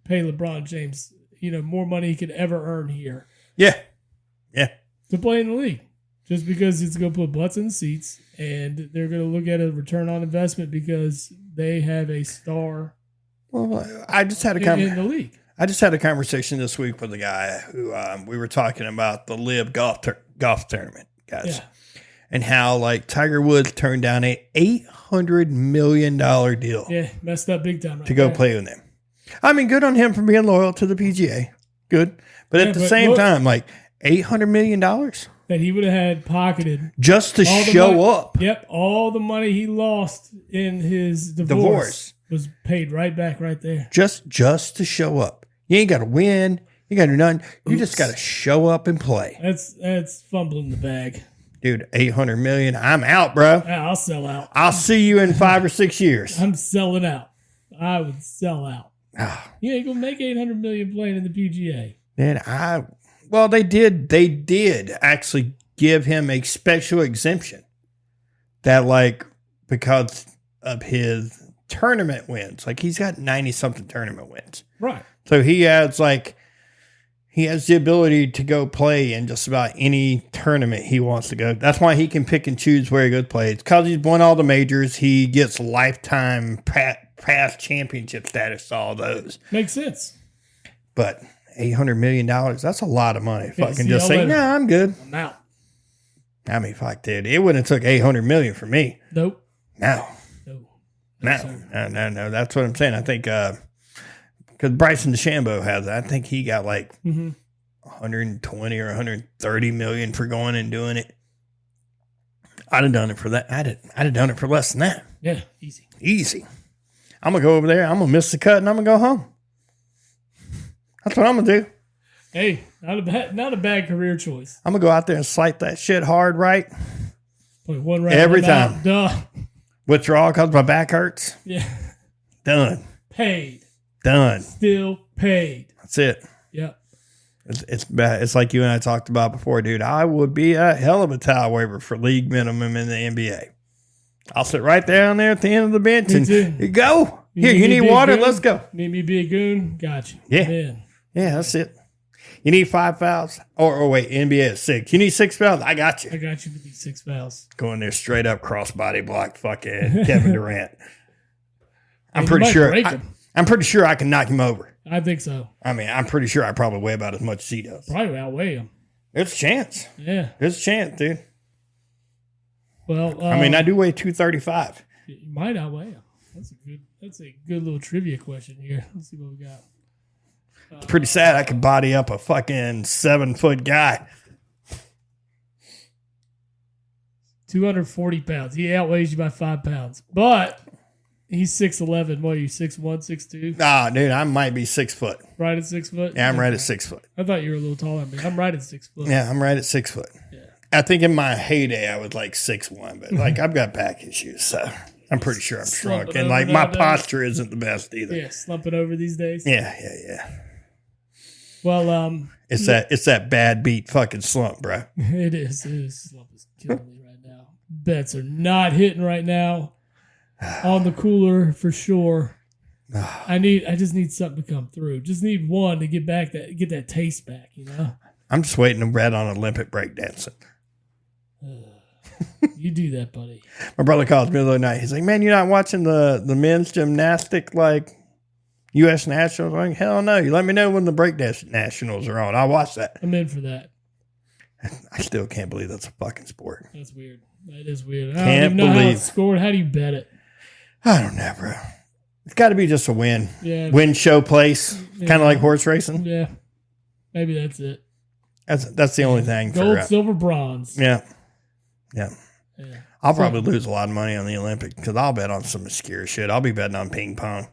Speaker 3: pay LeBron James, more money he could ever earn here.
Speaker 2: Yeah. Yeah.
Speaker 3: To play in the league. Just because it's going to put butts in the seats and they're going to look at a return on investment because they have a star.
Speaker 2: Well, I just had
Speaker 3: in the league.
Speaker 2: I just had a conversation this week with a guy who we were talking about the Live golf tournament, guys, and how like Tiger Woods turned down a $800 million deal.
Speaker 3: Yeah, messed up big time.
Speaker 2: To go play with them. I mean, good on him for being loyal to the PGA. Good, but at the same time, like $800 million
Speaker 3: that he would have had pocketed
Speaker 2: just to show up.
Speaker 3: Yep, all the money he lost in his divorce was paid right back right there.
Speaker 2: Just to show up. You ain't got to win. You got to do nothing. You just got to show up and play.
Speaker 3: That's fumbling the bag.
Speaker 2: Dude, $800 million. I'm out, bro.
Speaker 3: Yeah, I'll sell out.
Speaker 2: I'll see you in 5 or 6 years.
Speaker 3: I'm selling out. I would sell out. You ain't gonna make $800 million playing in the PGA.
Speaker 2: Man, they did actually give him a special exemption that, like, because of his tournament wins, like he's got 90-something tournament wins,
Speaker 3: right?
Speaker 2: So he has the ability to go play in just about any tournament he wants to go. That's why he can pick and choose where he goes play. It's because he's won all the majors. He gets lifetime past championship status to all those.
Speaker 3: Makes sense.
Speaker 2: But $800 million, that's a lot of money. If I can just say, no, I'm good.
Speaker 3: I'm out.
Speaker 2: I mean, fuck, dude. It wouldn't have took $800 million for me.
Speaker 3: Nope.
Speaker 2: No. That's what I'm saying. I think because Bryson DeChambeau has it. I think he got like 120 or 130 million for going and doing it. I'd have done it for that. I'd have done it for less than that.
Speaker 3: Yeah,
Speaker 2: easy. I'm gonna go over there. I'm gonna miss the cut and I'm gonna go home. That's what I'm gonna do.
Speaker 3: Hey, not a bad career choice.
Speaker 2: I'm gonna go out there and slice that shit hard, right?
Speaker 3: Play one right
Speaker 2: every time.
Speaker 3: Out. Duh.
Speaker 2: Withdrawal because my back hurts.
Speaker 3: Yeah.
Speaker 2: Done.
Speaker 3: Paid.
Speaker 2: Done.
Speaker 3: Still paid.
Speaker 2: That's it.
Speaker 3: Yep.
Speaker 2: It's bad. It's like you and I talked about before, dude. I would be a hell of a towel waiver for league minimum in the NBA. I'll sit right down there at the end of the bench and you go. Here, you need water? Let's go.
Speaker 3: Need me to be a goon? Got you.
Speaker 2: Yeah.
Speaker 3: Man.
Speaker 2: Yeah, that's it. You need 5 fouls? Or wait, NBA is 6. You need 6 fouls? I got you.
Speaker 3: I got you with these 6 fouls.
Speaker 2: Going there straight up crossbody block fucking Kevin Durant. I'm pretty sure I can knock him over.
Speaker 3: I think so.
Speaker 2: I mean, I'm pretty sure I probably weigh about as much as he does.
Speaker 3: Probably outweigh him.
Speaker 2: There's a chance.
Speaker 3: Yeah.
Speaker 2: There's a chance, dude.
Speaker 3: Well,
Speaker 2: I mean, I do weigh 235.
Speaker 3: You might outweigh him. That's a good little trivia question here. Let's see what we got.
Speaker 2: It's pretty sad. I could body up a fucking 7-foot guy.
Speaker 3: 240 pounds. He outweighs you by 5 pounds. But he's 6'11". What are you, 6'1", 6'2"?
Speaker 2: Nah, dude, I might be 6 foot.
Speaker 3: Right at 6 foot?
Speaker 2: Yeah, I'm right at 6 foot.
Speaker 3: I thought you were a little taller than me. I'm right at 6 foot.
Speaker 2: Yeah, I'm right at 6 foot.
Speaker 3: Yeah.
Speaker 2: I think in my heyday I was like 6'1", but like I've got back issues, so I'm pretty sure I'm
Speaker 3: Slumping
Speaker 2: shrunk. And
Speaker 3: over
Speaker 2: like my
Speaker 3: nowadays.
Speaker 2: posture isn't the best either.
Speaker 3: Yeah, slumping over these days.
Speaker 2: Yeah.
Speaker 3: Well,
Speaker 2: It's that bad beat fucking slump, bro.
Speaker 3: it is. Slump is killing me right now. Bets are not hitting right now. On the cooler for sure. I just need something to come through. Just need one to get that taste back, you know?
Speaker 2: I'm just waiting to bet on Olympic breakdancing.
Speaker 3: You do that, buddy.
Speaker 2: My brother calls me the other night. He's like, man, you're not watching the men's gymnastic, like, U.S. Nationals? I'm like, hell no. You let me know when the breakdance nationals are on. I'll watch that.
Speaker 3: I'm in for that.
Speaker 2: I still can't believe that's a fucking sport.
Speaker 3: That's weird. That is weird. I
Speaker 2: Can't
Speaker 3: don't even know how
Speaker 2: believe.
Speaker 3: it's scored. How do you bet it?
Speaker 2: I don't know, bro. It's got to be just a win.
Speaker 3: Yeah.
Speaker 2: Win, show, place. Kind of like horse racing.
Speaker 3: Yeah. Maybe that's it.
Speaker 2: That's the only thing.
Speaker 3: Gold, silver, bronze.
Speaker 2: Yeah.
Speaker 3: Yeah.
Speaker 2: I'll probably lose a lot of money on the Olympics because I'll bet on some obscure shit. I'll be betting on ping pong.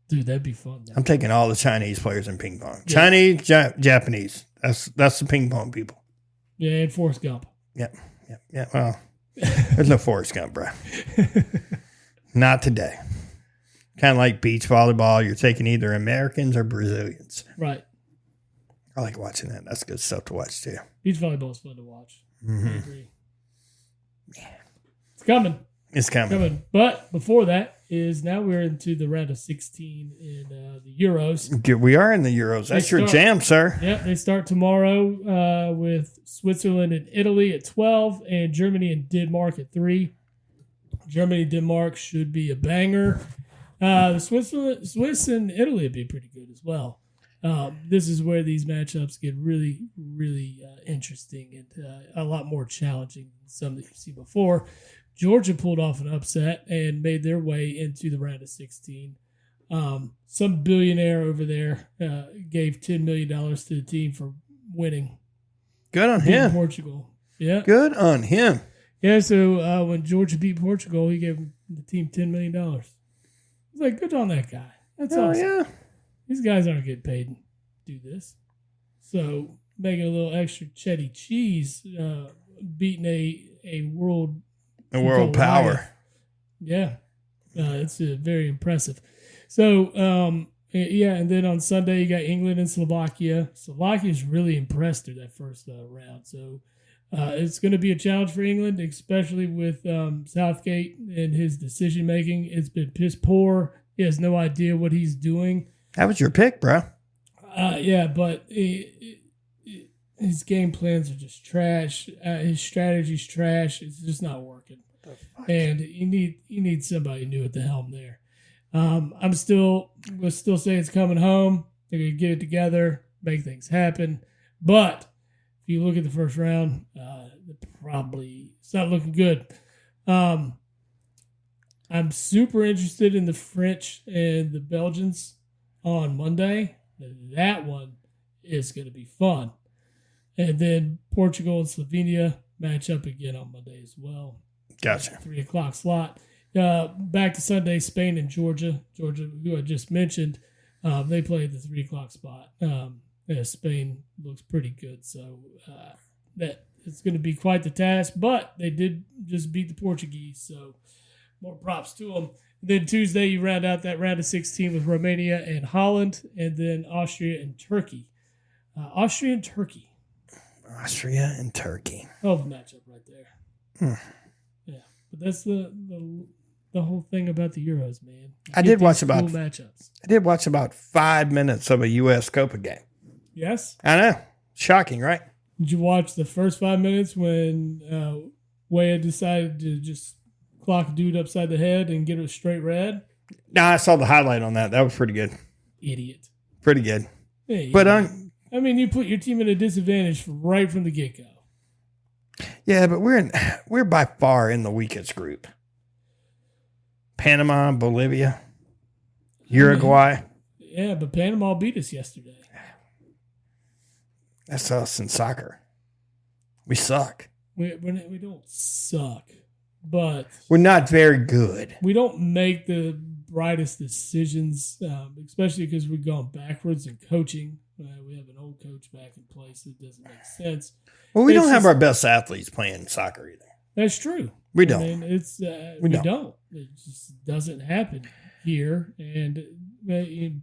Speaker 3: Dude, that'd be fun.
Speaker 2: I'm taking all the Chinese players in ping pong.
Speaker 3: Yeah.
Speaker 2: Chinese, Japanese. That's the ping pong people.
Speaker 3: Yeah, and Forrest Gump.
Speaker 2: Yeah. Well, there's no Forrest Gump, bro. Not today. Kind of like beach volleyball. You're taking either Americans or Brazilians.
Speaker 3: Right.
Speaker 2: I like watching that. That's good stuff to watch too.
Speaker 3: Beach volleyball is fun to watch.
Speaker 2: Mm-hmm.
Speaker 3: I agree. Yeah. It's coming.
Speaker 2: It's coming.
Speaker 3: But before that is now we're into the round of 16 in the Euros.
Speaker 2: We are in the Euros. That's your jam, sir.
Speaker 3: Yep, they start tomorrow with Switzerland and Italy at 12 and Germany and Denmark at 3. Germany, Denmark should be a banger. The Swiss and Italy would be pretty good as well. This is where these matchups get really, really interesting and a lot more challenging than some that you've seen before. Georgia pulled off an upset and made their way into the round of 16. Some billionaire over there gave $10 million to the team for winning.
Speaker 2: Good on him.
Speaker 3: Portugal. Yeah.
Speaker 2: Good on him.
Speaker 3: Yeah, so when Georgia beat Portugal, he gave the team $10 million. I was like, good on that guy. That's awesome.
Speaker 2: Yeah.
Speaker 3: These guys aren't getting paid to do this. So making a little extra cheddar cheese, beating a world
Speaker 2: power.
Speaker 3: Yeah. It's very impressive. So, and then on Sunday, you got England and Slovakia. Slovakia's really impressed through that first round. So it's going to be a challenge for England, especially with Southgate and his decision-making. It's been piss poor. He has no idea what he's doing.
Speaker 2: That was your pick, bro.
Speaker 3: Yeah, but his game plans are just trash. His strategy's trash. It's just not working. And you need somebody new at the helm there. We'll still say it's coming home. They're gonna get it together, make things happen. But if you look at the first round, it's not looking good. I'm super interested in the French and the Belgians on Monday. That one is going to be fun. And then Portugal and Slovenia match up again on Monday as well.
Speaker 2: Gotcha.
Speaker 3: 3 o'clock slot. Back to Sunday, Spain and Georgia. Georgia, who I just mentioned, they play the 3 o'clock spot. Spain looks pretty good. So that it's going to be quite the task. But they did just beat the Portuguese. So more props to them. Then Tuesday, you round out that round of 16 with Romania and Holland, and then Austria and Turkey. Austria and Turkey. Hell of a matchup right there. Yeah, but that's the whole thing about the Euros, man.
Speaker 2: I did watch about
Speaker 3: matchups.
Speaker 2: I did watch about 5 minutes of a U.S. Copa game.
Speaker 3: Yes,
Speaker 2: I know. Shocking, right?
Speaker 3: Did you watch the first 5 minutes when Weah decided to just clock a dude upside the head and get a straight red?
Speaker 2: No, I saw the highlight on that. That was pretty good.
Speaker 3: Idiot.
Speaker 2: Pretty good.
Speaker 3: Yeah,
Speaker 2: but
Speaker 3: you put your team at a disadvantage right from the get go.
Speaker 2: Yeah, but we're by far in the weakest group. Panama, Bolivia, Uruguay.
Speaker 3: Yeah, but Panama beat us yesterday.
Speaker 2: That's us in soccer. We suck.
Speaker 3: We don't suck. But
Speaker 2: we're not very good.
Speaker 3: We don't make the brightest decisions, especially because we've gone backwards in coaching. We have an old coach back in place that doesn't make sense.
Speaker 2: Well, we don't have our best athletes playing soccer either.
Speaker 3: That's true.
Speaker 2: We don't.
Speaker 3: I mean, we don't. It just doesn't happen here. And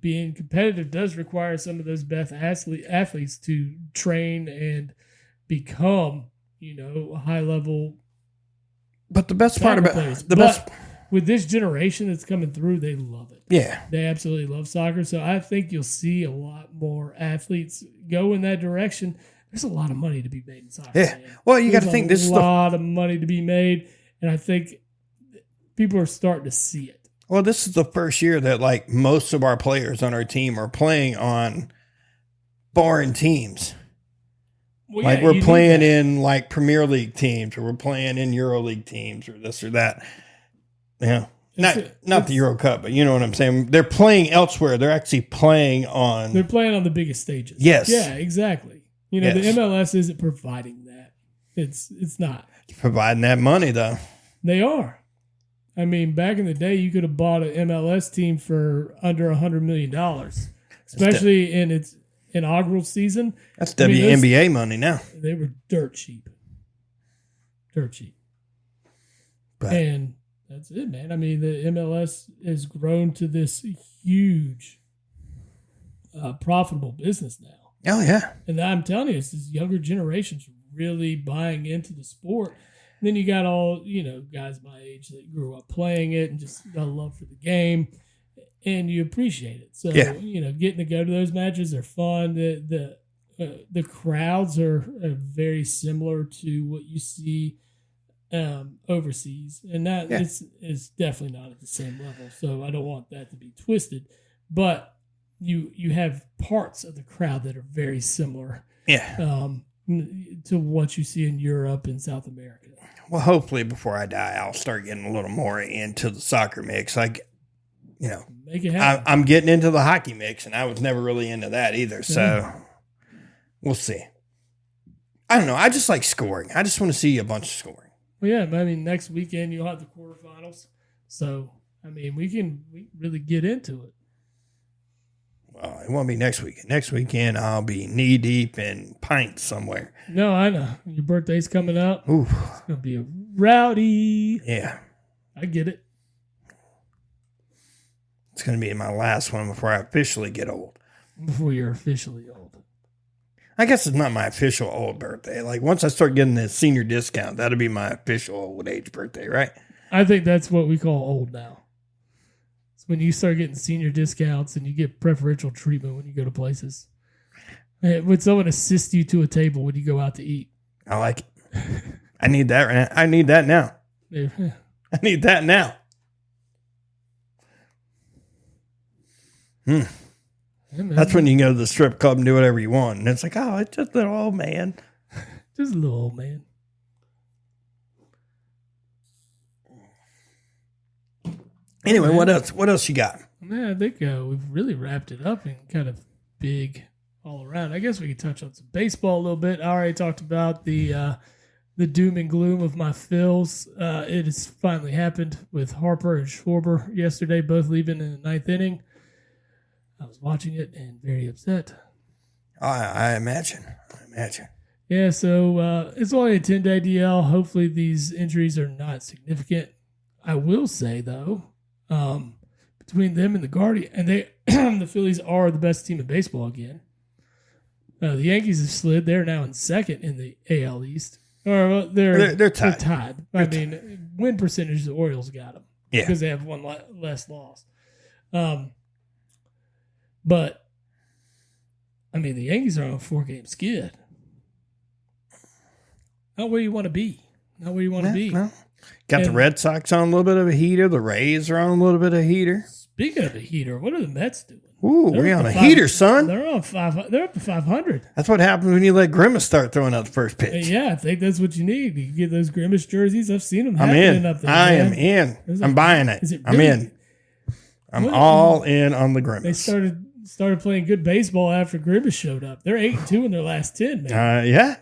Speaker 3: being competitive does require some of those best athletes to train and become, high level.
Speaker 2: But the best part about
Speaker 3: players.
Speaker 2: best
Speaker 3: with this generation that's coming through, they love it.
Speaker 2: Yeah.
Speaker 3: They absolutely love soccer. So I think you'll see a lot more athletes go in that direction. There's a lot of money to be made in soccer.
Speaker 2: Yeah.
Speaker 3: Man.
Speaker 2: Well, you got to think this is
Speaker 3: a lot of money to be made. And I think people are starting to see it.
Speaker 2: Well, this is the first year that like most of our players on our team are playing on foreign teams.
Speaker 3: Well,
Speaker 2: like we're playing in like Premier League teams, or we're playing in Euro League teams, or this or that. Yeah, not the Euro Cup, but you know what I'm saying. They're playing elsewhere. They're actually playing on.
Speaker 3: They're playing on the biggest stages.
Speaker 2: Yes.
Speaker 3: Yeah, exactly. The MLS isn't providing that. It's not
Speaker 2: providing that money though.
Speaker 3: They are. I mean, back in the day, you could have bought an MLS team for under $100 million, especially in its inaugural season.
Speaker 2: That's WNBA money now.
Speaker 3: They were dirt cheap.
Speaker 2: But,
Speaker 3: and that's it, man. I mean, the MLS has grown to this huge, profitable business now.
Speaker 2: Oh, yeah.
Speaker 3: And I'm telling you, it's this younger generation's really buying into the sport. And then you got all, guys my age that grew up playing it and just got a love for the game, and you appreciate it. So, getting to go to those matches are fun. The crowds are very similar to what you see overseas, and that is definitely not at the same level. So I don't want that to be twisted, but you have parts of the crowd that are very similar.
Speaker 2: Yeah.
Speaker 3: To what you see in Europe and South America.
Speaker 2: Well, hopefully before I die, I'll start getting a little more into the soccer mix. Like,
Speaker 3: make it happen.
Speaker 2: I'm getting into the hockey mix, and I was never really into that either. So we'll see. I don't know. I just like scoring. I just want to see a bunch of scoring.
Speaker 3: Well, yeah. I mean, next weekend you'll have the quarterfinals. So, I mean, we really get into it.
Speaker 2: Well, it won't be next weekend. Next weekend, I'll be knee deep in pints somewhere.
Speaker 3: No, I know. Your birthday's coming up.
Speaker 2: Ooh.
Speaker 3: It's going to be a rowdy.
Speaker 2: Yeah.
Speaker 3: I get it.
Speaker 2: It's going to be my last one before I officially get old.
Speaker 3: Before you're officially old.
Speaker 2: I guess it's not my official old birthday. Like, once I start getting the senior discount, that'll be my official old age birthday, right?
Speaker 3: I think that's what we call old now. When you start getting senior discounts and you get preferential treatment when you go to places. When someone assists you to a table when you go out to eat.
Speaker 2: I like it. I need that right now. I need that now.
Speaker 3: Yeah.
Speaker 2: I need that now.
Speaker 3: Yeah,
Speaker 2: that's when you can go to the strip club and do whatever you want. And it's like, oh, it's just a little old man.
Speaker 3: Just a little old man.
Speaker 2: Anyway, what else? What else you got?
Speaker 3: Yeah, I think we've really wrapped it up and kind of big all around. I guess we could touch on some baseball a little bit. I already talked about the doom and gloom of my Phils. It has finally happened with Harper and Schwarber yesterday, both leaving in the ninth inning. I was watching it and very upset.
Speaker 2: I imagine.
Speaker 3: Yeah, so it's only a 10-day DL. Hopefully these injuries are not significant. I will say, though, between them and the Guardian, and the Phillies are the best team in baseball again. The Yankees have slid. They're now in second in the AL East. Or they're tied. I mean, win percentage, the Orioles got them.
Speaker 2: Yeah.
Speaker 3: Because they have one less loss. But, I mean, the Yankees are on a 4-game skid. Not where you want to be. Not where you want to be.
Speaker 2: No. Got the Red Sox on a little bit of a heater. The Rays are on a little bit of a heater.
Speaker 3: Speaking of a heater, what are the Mets doing?
Speaker 2: Ooh, we're on a heater, son.
Speaker 3: They're on 500. They're up to 500.
Speaker 2: That's what happens when you let Grimace start throwing out the first pitch.
Speaker 3: Yeah, I think that's what you need. You get those Grimace jerseys. I've seen them.
Speaker 2: I'm in.
Speaker 3: Up there,
Speaker 2: I am in. I'm buying it.
Speaker 3: Is it
Speaker 2: really? I'm in. I'm all in on the Grimace.
Speaker 3: They started playing good baseball after Grimace showed up. They're 8-2 in their last 10, man.
Speaker 2: Yeah.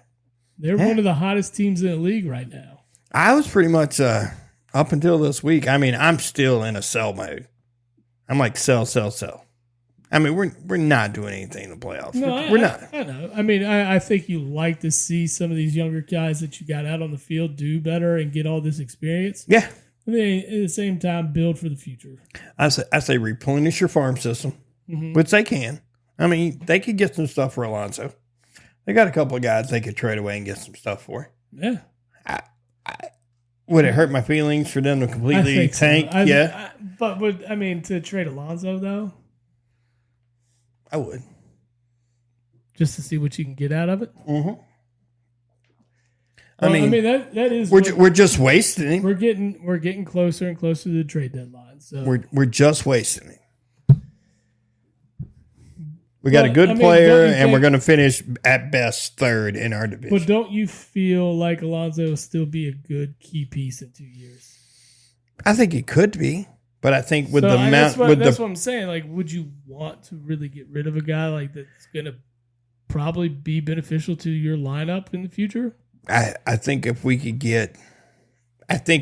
Speaker 3: They're one of the hottest teams in the league right now.
Speaker 2: I was pretty much up until this week. I mean, I'm still in a sell mode. I'm like sell. I mean, we're not doing anything in the playoffs.
Speaker 3: No,
Speaker 2: we're not.
Speaker 3: I know. I mean, I think you like to see some of these younger guys that you got out on the field do better and get all this experience.
Speaker 2: Yeah.
Speaker 3: I mean, at the same time, build for the future.
Speaker 2: I say replenish your farm system, which they can. I mean, they could get some stuff for Alonso. They got a couple of guys they could trade away and get some stuff for.
Speaker 3: Yeah.
Speaker 2: Would it hurt my feelings for them to completely tank?
Speaker 3: So.
Speaker 2: Yeah.
Speaker 3: But to trade Alonso, though?
Speaker 2: I would.
Speaker 3: Just to see what you can get out of it?
Speaker 2: Mm-hmm.
Speaker 3: That is
Speaker 2: we're just wasting him.
Speaker 3: We're getting closer and closer to the trade deadline. So
Speaker 2: we're just wasting him. We got a good player, and we're going to finish at best third in our division.
Speaker 3: But don't you feel like Alonso will still be a good key piece in 2 years?
Speaker 2: I think he could be, but I think with
Speaker 3: that's what I'm saying. Like, would you want to really get rid of a guy like that's going to probably be beneficial to your lineup in the future?
Speaker 2: I think if we could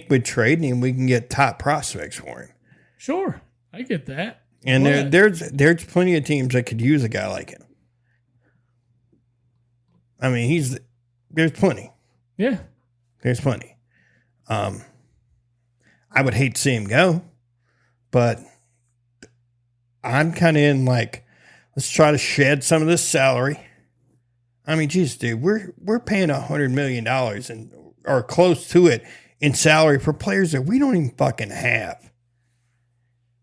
Speaker 2: with trading him, we can get top prospects for him.
Speaker 3: Sure, I get that.
Speaker 2: And there's plenty of teams that could use a guy like him. I mean, there's plenty.
Speaker 3: Yeah,
Speaker 2: there's plenty. I would hate to see him go, but I'm kind of in like, let's try to shed some of this salary. I mean, geez, dude, we're paying $100 million or close to it in salary for players that we don't even fucking have.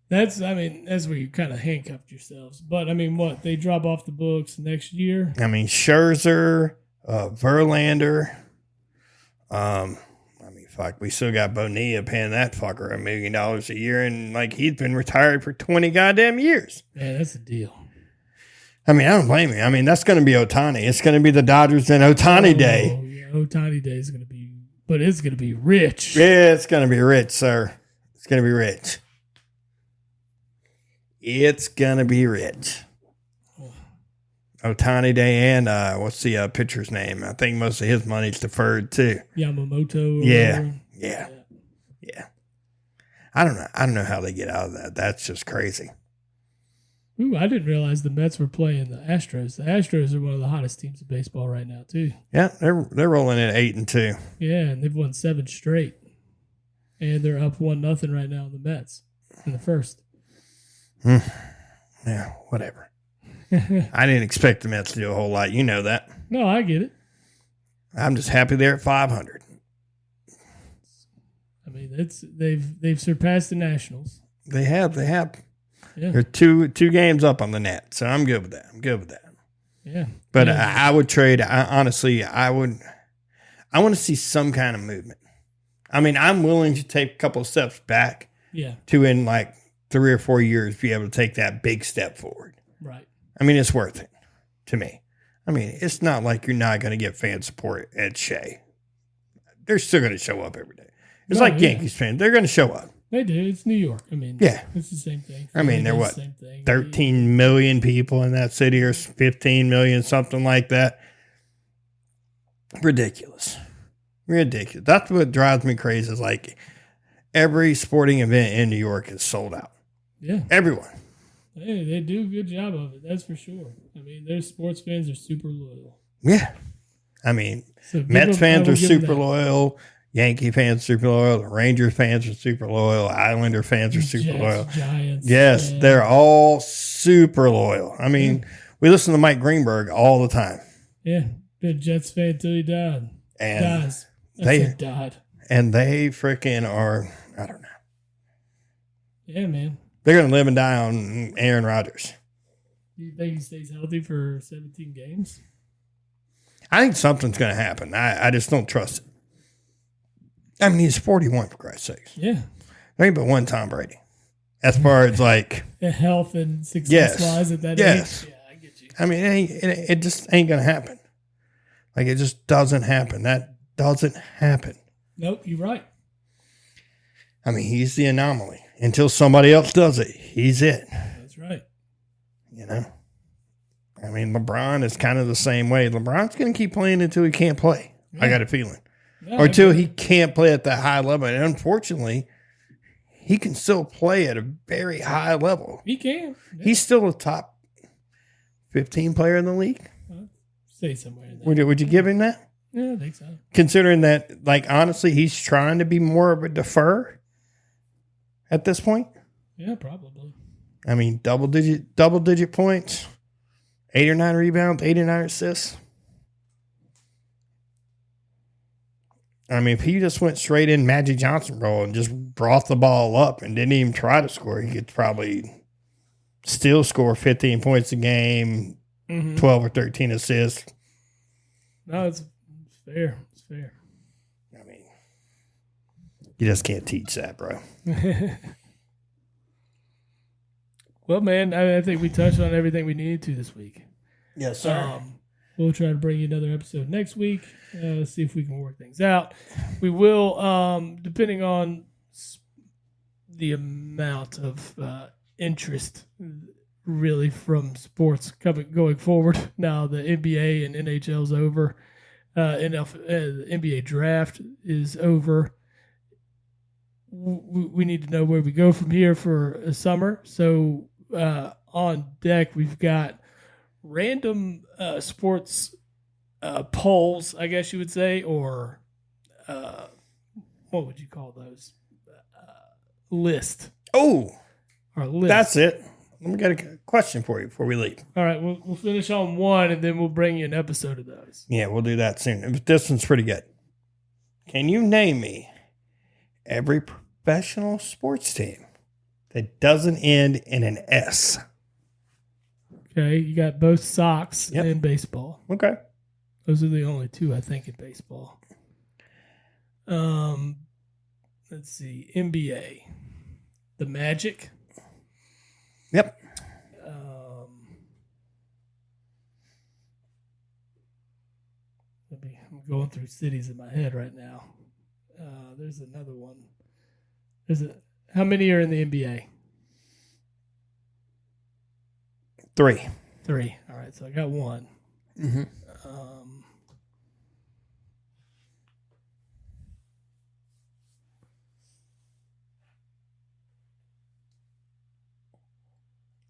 Speaker 3: That's where you kind of handcuffed yourselves. But I mean, what, they drop off the books next year?
Speaker 2: I mean, Scherzer, Verlander. Fuck, we still got Bonilla paying that fucker $1 million a year, and like he's been retired for 20 goddamn years.
Speaker 3: Yeah, that's a deal.
Speaker 2: I mean, I don't blame you. I mean, that's going to be Ohtani. It's going to be the Dodgers and Ohtani Day.
Speaker 3: Yeah, Ohtani Day is going to be, but it's going to be rich.
Speaker 2: Yeah, it's going to be rich, sir. It's going to be rich. It's going to be rich. Ohtani Day and what's the pitcher's name? I think most of his money's deferred too.
Speaker 3: Yamamoto.
Speaker 2: Yeah. I don't know how they get out of that. That's just crazy.
Speaker 3: Ooh, I didn't realize the Mets were playing the Astros. The Astros are one of the hottest teams in baseball right now, too.
Speaker 2: Yeah, they're rolling at 8-2.
Speaker 3: Yeah, and they've won 7 straight. And they're up 1-0 right now on the Mets in the first.
Speaker 2: Yeah, whatever. I didn't expect the Mets to do a whole lot. You know that.
Speaker 3: No, I get it.
Speaker 2: I'm just happy they're at 500.
Speaker 3: I mean, they've surpassed the Nationals.
Speaker 2: They have.
Speaker 3: Yeah.
Speaker 2: They're two games up on the net, so I'm good with that.
Speaker 3: Yeah.
Speaker 2: But I would trade. Honestly, I want to see some kind of movement. I mean, I'm willing to take a couple of steps back.
Speaker 3: Yeah.
Speaker 2: To in like 3 or 4 years be able to take that big step forward.
Speaker 3: Right.
Speaker 2: I mean, it's worth it to me. I mean, it's not like you're not going to get fan support at Shea. They're still going to show up every day. It's like Yankees fans. They're going to show up.
Speaker 3: They do. It's New York. I mean,
Speaker 2: yeah,
Speaker 3: it's the same thing.
Speaker 2: I mean, there what, 13 million people in that city or 15 million, something like that. Ridiculous. That's what drives me crazy is like every sporting event in New York is sold out.
Speaker 3: Yeah.
Speaker 2: Everyone.
Speaker 3: Hey, they do a good job of it. That's for sure. I mean, their sports fans are super loyal.
Speaker 2: Yeah. I mean, Mets fans are super loyal. Yankee fans super loyal. The Rangers fans are super loyal. Islander fans are super loyal.
Speaker 3: Giants.
Speaker 2: Yes, they're all super loyal. I mean, we listen to Mike Greenberg all the time.
Speaker 3: Yeah, been Jets fan till he died.
Speaker 2: And
Speaker 3: died.
Speaker 2: And they freaking are, I don't know.
Speaker 3: Yeah, man.
Speaker 2: They're going to live and die on Aaron Rodgers.
Speaker 3: Do you think he stays healthy for 17 games?
Speaker 2: I think something's going to happen. I just don't trust it. I mean, he's 41, for Christ's sakes.
Speaker 3: Yeah.
Speaker 2: There ain't but one Tom Brady. As far as like...
Speaker 3: health and success-wise at that age. Yeah, I get you.
Speaker 2: I mean, it just ain't going to happen. Like, it just doesn't happen. That doesn't happen.
Speaker 3: Nope, you're right.
Speaker 2: I mean, he's the anomaly. Until somebody else does it, he's it.
Speaker 3: That's right.
Speaker 2: You know? I mean, LeBron is kind of the same way. LeBron's going to keep playing until he can't play. Yeah. I got a feeling. No, or until he can't play at that high level. And unfortunately, he can still play at a very high level.
Speaker 3: He can.
Speaker 2: Yeah. He's still a top 15 player in the league.
Speaker 3: Say somewhere in there.
Speaker 2: Would you give him that?
Speaker 3: Yeah, I think so.
Speaker 2: Considering that, like, honestly, he's trying to be more of a defer at this point.
Speaker 3: Yeah, probably.
Speaker 2: I mean, double digit points, 8 or 9 rebounds, 8 or 9 assists. I mean, if he just went straight in Magic Johnson role and just brought the ball up and didn't even try to score, he could probably still score 15 points a game, 12 or 13 assists.
Speaker 3: No, it's fair. It's fair.
Speaker 2: I mean, you just can't teach that, bro.
Speaker 3: Well, man, I think we touched on everything we needed to this week.
Speaker 2: Yes, sir.
Speaker 3: We'll try to bring you another episode next week. See if we can work things out. We will, depending on the amount of interest, really, from sports going forward. Now the NBA and NHL's over. The NBA draft is over. We need to know where we go from here for a summer. So on deck, we've got random sports polls, I guess you would say, or what would you call those? List.
Speaker 2: Oh,
Speaker 3: our list.
Speaker 2: That's it. Let me get a question for you before we leave.
Speaker 3: All right, we'll finish on one, and then we'll bring you an episode of those.
Speaker 2: Yeah, we'll do that soon. This one's pretty good. Can you name me every professional sports team that doesn't end in an S?
Speaker 3: Okay, you got both Sox and baseball.
Speaker 2: Okay.
Speaker 3: Those are the only two, I think, in baseball. Let's see. NBA. The Magic.
Speaker 2: Yep.
Speaker 3: I'm going through cities in my head right now. There's another one. How many are in the NBA?
Speaker 2: 3.
Speaker 3: 3. All right, so I got one.
Speaker 2: Mm-hmm.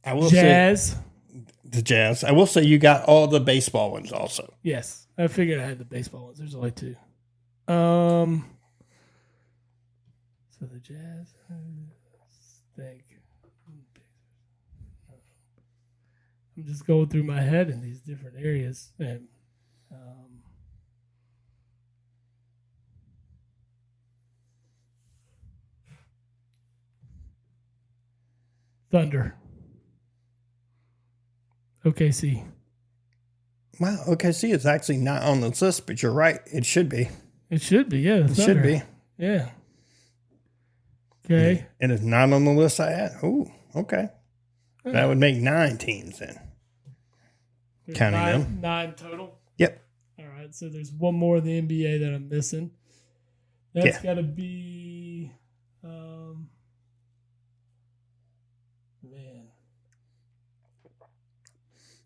Speaker 2: I will
Speaker 3: Jazz.
Speaker 2: say the Jazz. I will say you got all the baseball ones also.
Speaker 3: Yes, I figured I had the baseball ones. There's only 2. So the Jazz. I think. I'm just going through my head in these different areas, and Thunder. OKC.
Speaker 2: Wow, OKC is actually not on this list, but you're right. It should be.
Speaker 3: It should be, yeah.
Speaker 2: It should be.
Speaker 3: Yeah. Okay.
Speaker 2: And it's not on the list I had. Oh, okay. That would make 9 teams then.
Speaker 3: There's
Speaker 2: Counting them.
Speaker 3: 9 total?
Speaker 2: Yep.
Speaker 3: All right, so there's one more in the NBA that I'm missing. That's got to be, man.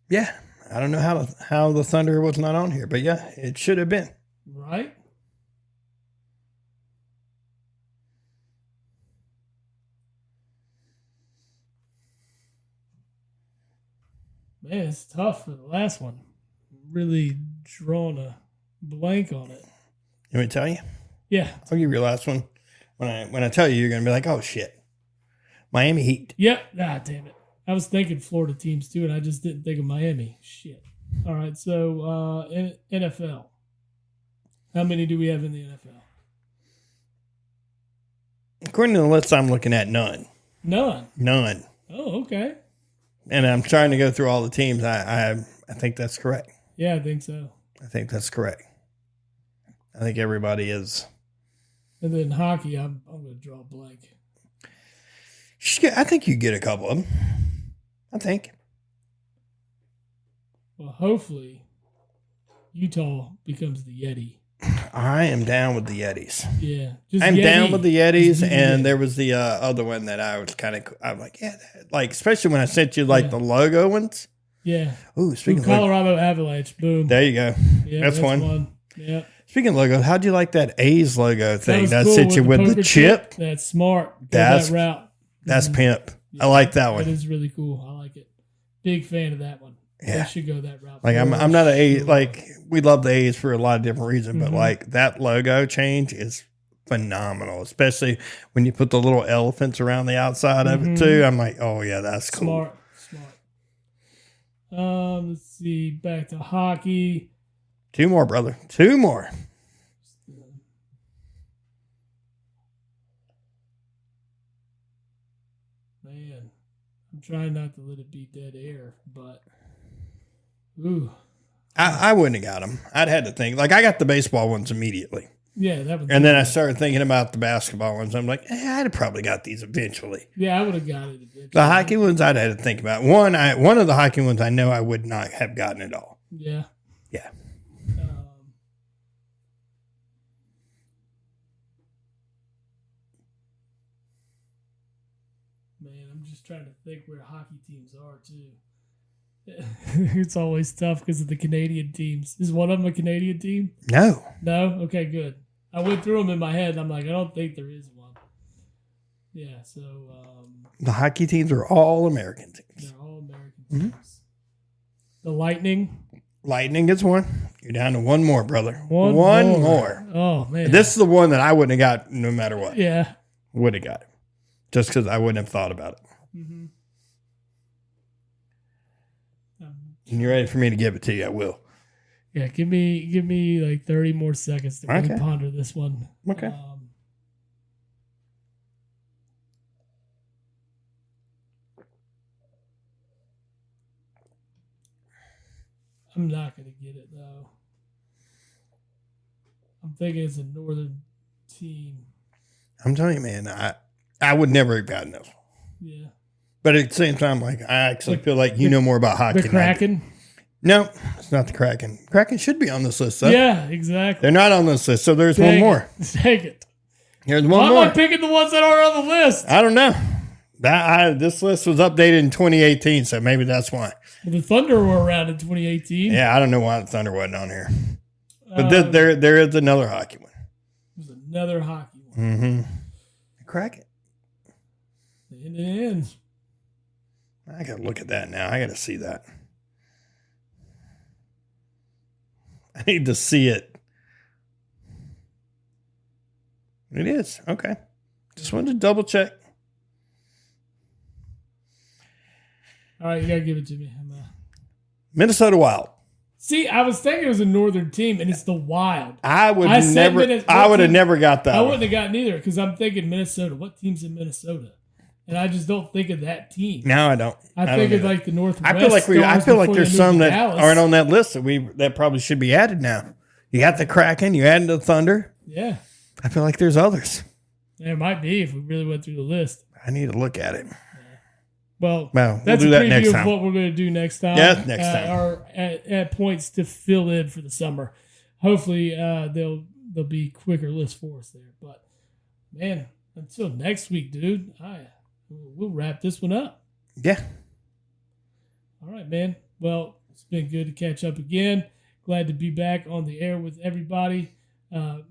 Speaker 2: Yeah, I don't know how the Thunder was not on here, but yeah, it should have been.
Speaker 3: Right? Man, it's tough for the last one. Really drawn a blank on it.
Speaker 2: You want me to tell you?
Speaker 3: Yeah.
Speaker 2: I'll give you your last one. When I tell you, you're going to be like, oh, shit. Miami Heat.
Speaker 3: Yep. Ah, damn it. I was thinking Florida teams, too, and I just didn't think of Miami. Shit. All right, so NFL. How many do we have in the NFL?
Speaker 2: According to the list I'm looking at, none.
Speaker 3: None. Oh, okay.
Speaker 2: And I'm trying to go through all the teams. I think that's correct.
Speaker 3: Yeah, I think so.
Speaker 2: I think that's correct. I think everybody is.
Speaker 3: And then hockey, I'm going to draw a blank.
Speaker 2: I think you get a couple of them. I think.
Speaker 3: Well, hopefully, Utah becomes the Yeti.
Speaker 2: I am down with the Yetis.
Speaker 3: Yeah.
Speaker 2: I'm
Speaker 3: Yeti.
Speaker 2: down with the Yetis, and there was the other one that I'm like, yeah, like, especially when I sent you, like, the logo ones.
Speaker 3: Yeah.
Speaker 2: Ooh, speaking of
Speaker 3: Colorado Avalanche, boom.
Speaker 2: There you go.
Speaker 3: Yeah,
Speaker 2: that's one.
Speaker 3: Yeah.
Speaker 2: Speaking of logos, how'd you like that A's logo thing?
Speaker 3: That
Speaker 2: Cool sent you with the chip.
Speaker 3: That's smart.
Speaker 2: That's
Speaker 3: that route.
Speaker 2: That's pimp. Yeah, I like that one.
Speaker 3: That is really cool. I like it. Big fan of that one.
Speaker 2: Yeah.
Speaker 3: They should go that route.
Speaker 2: Like I'm not a like we love the A's for a lot of different reasons, but like that logo change is phenomenal, especially when you put the little elephants around the outside of it too. I'm like, oh yeah, that's cool.
Speaker 3: Smart. Let's see. Back to hockey.
Speaker 2: 2 more, brother. 2 more.
Speaker 3: Man, I'm trying not to let it be dead air, but ooh.
Speaker 2: I wouldn't have got them. I'd had to think. Like I got the baseball ones immediately.
Speaker 3: Yeah, that was.
Speaker 2: And then I started thinking about the basketball ones. I'm like, I'd have probably got these eventually.
Speaker 3: Yeah, I would have got it eventually.
Speaker 2: The hockey ones I'd had to think about. One of the hockey ones I know I would not have gotten at all.
Speaker 3: Yeah.
Speaker 2: Yeah.
Speaker 3: Man, I'm just trying to think where hockey teams are too. It's always tough because of the Canadian teams. Is one of them a Canadian team?
Speaker 2: No.
Speaker 3: No? Okay, good. I went through them in my head and I'm like, I don't think there is one. Yeah, so
Speaker 2: the hockey teams are all American teams.
Speaker 3: They're all American teams. The Lightning.
Speaker 2: Lightning gets one. You're down to 1 more, brother. One more.
Speaker 3: Oh, man.
Speaker 2: This is the one that I wouldn't have got no matter what.
Speaker 3: Yeah.
Speaker 2: Would have got it. Just because I wouldn't have thought about it.
Speaker 3: Mm-hmm.
Speaker 2: And you're ready for me to give it to you, I will.
Speaker 3: Yeah, give me like 30 more seconds to really ponder this one.
Speaker 2: Okay.
Speaker 3: I'm not going to get it, though. I'm thinking it's a northern team.
Speaker 2: I'm telling you, man, I would never have gotten this.
Speaker 3: Yeah.
Speaker 2: But at the same time, like I actually feel like you know more about hockey.
Speaker 3: The Kraken?
Speaker 2: No, it's not the Kraken. Kraken should be on this list, though.
Speaker 3: Yeah, exactly.
Speaker 2: They're not on this list, so there's one more.
Speaker 3: Take it.
Speaker 2: There's one
Speaker 3: Why
Speaker 2: more.
Speaker 3: am I picking the ones that are on the list?
Speaker 2: I don't know. This list was updated in 2018, so maybe that's why.
Speaker 3: Well, the Thunder were around in 2018.
Speaker 2: Yeah, I don't know why the Thunder wasn't on here. But there is another hockey one.
Speaker 3: There's another hockey one.
Speaker 2: Mm-hmm. The Kraken.
Speaker 3: The Indians.
Speaker 2: I got to look at that now. I got to see that. I need to see it. It is. Okay. Just wanted to double check.
Speaker 3: All right, you got to give it to me.
Speaker 2: Minnesota Wild.
Speaker 3: See, I was thinking it was a northern team, and it's the Wild.
Speaker 2: I would have never got that.
Speaker 3: I wouldn't have gotten either because I'm thinking Minnesota. What team's in Minnesota? And I just don't think of that team.
Speaker 2: No, I don't.
Speaker 3: I think of like the Northwest.
Speaker 2: I feel like there's some that
Speaker 3: Dallas.
Speaker 2: aren't on that list that probably should be added now. You got the Kraken. You added the Thunder.
Speaker 3: Yeah.
Speaker 2: I feel like there's others.
Speaker 3: There might be if we really went through the list.
Speaker 2: I need to look at it.
Speaker 3: Well,
Speaker 2: we'll do that next time.
Speaker 3: Of what we're going to do next time.
Speaker 2: Yeah, next time.
Speaker 3: Or at points to fill in for the summer. Hopefully, there'll be quicker lists for us there. But man, until next week, dude, we'll wrap this one up.
Speaker 2: Yeah.
Speaker 3: All right, man. Well, it's been good to catch up again. Glad to be back on the air with everybody.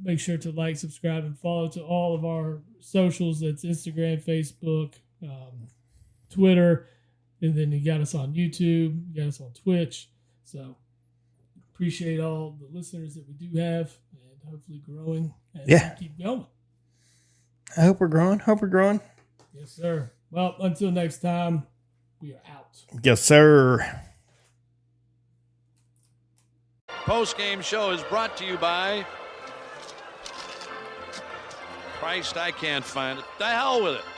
Speaker 3: Make sure to like, subscribe, and follow to all of our socials. That's Instagram, Facebook, Twitter, and then you got us on YouTube, you got us on Twitch. So appreciate all the listeners that we do have, and hopefully growing. And we keep going.
Speaker 2: I hope we're growing.
Speaker 3: Yes, sir. Well, until next time, we are out.
Speaker 2: Yes, sir.
Speaker 1: Post-game show is brought to you by Christ, I can't find it. The hell with it.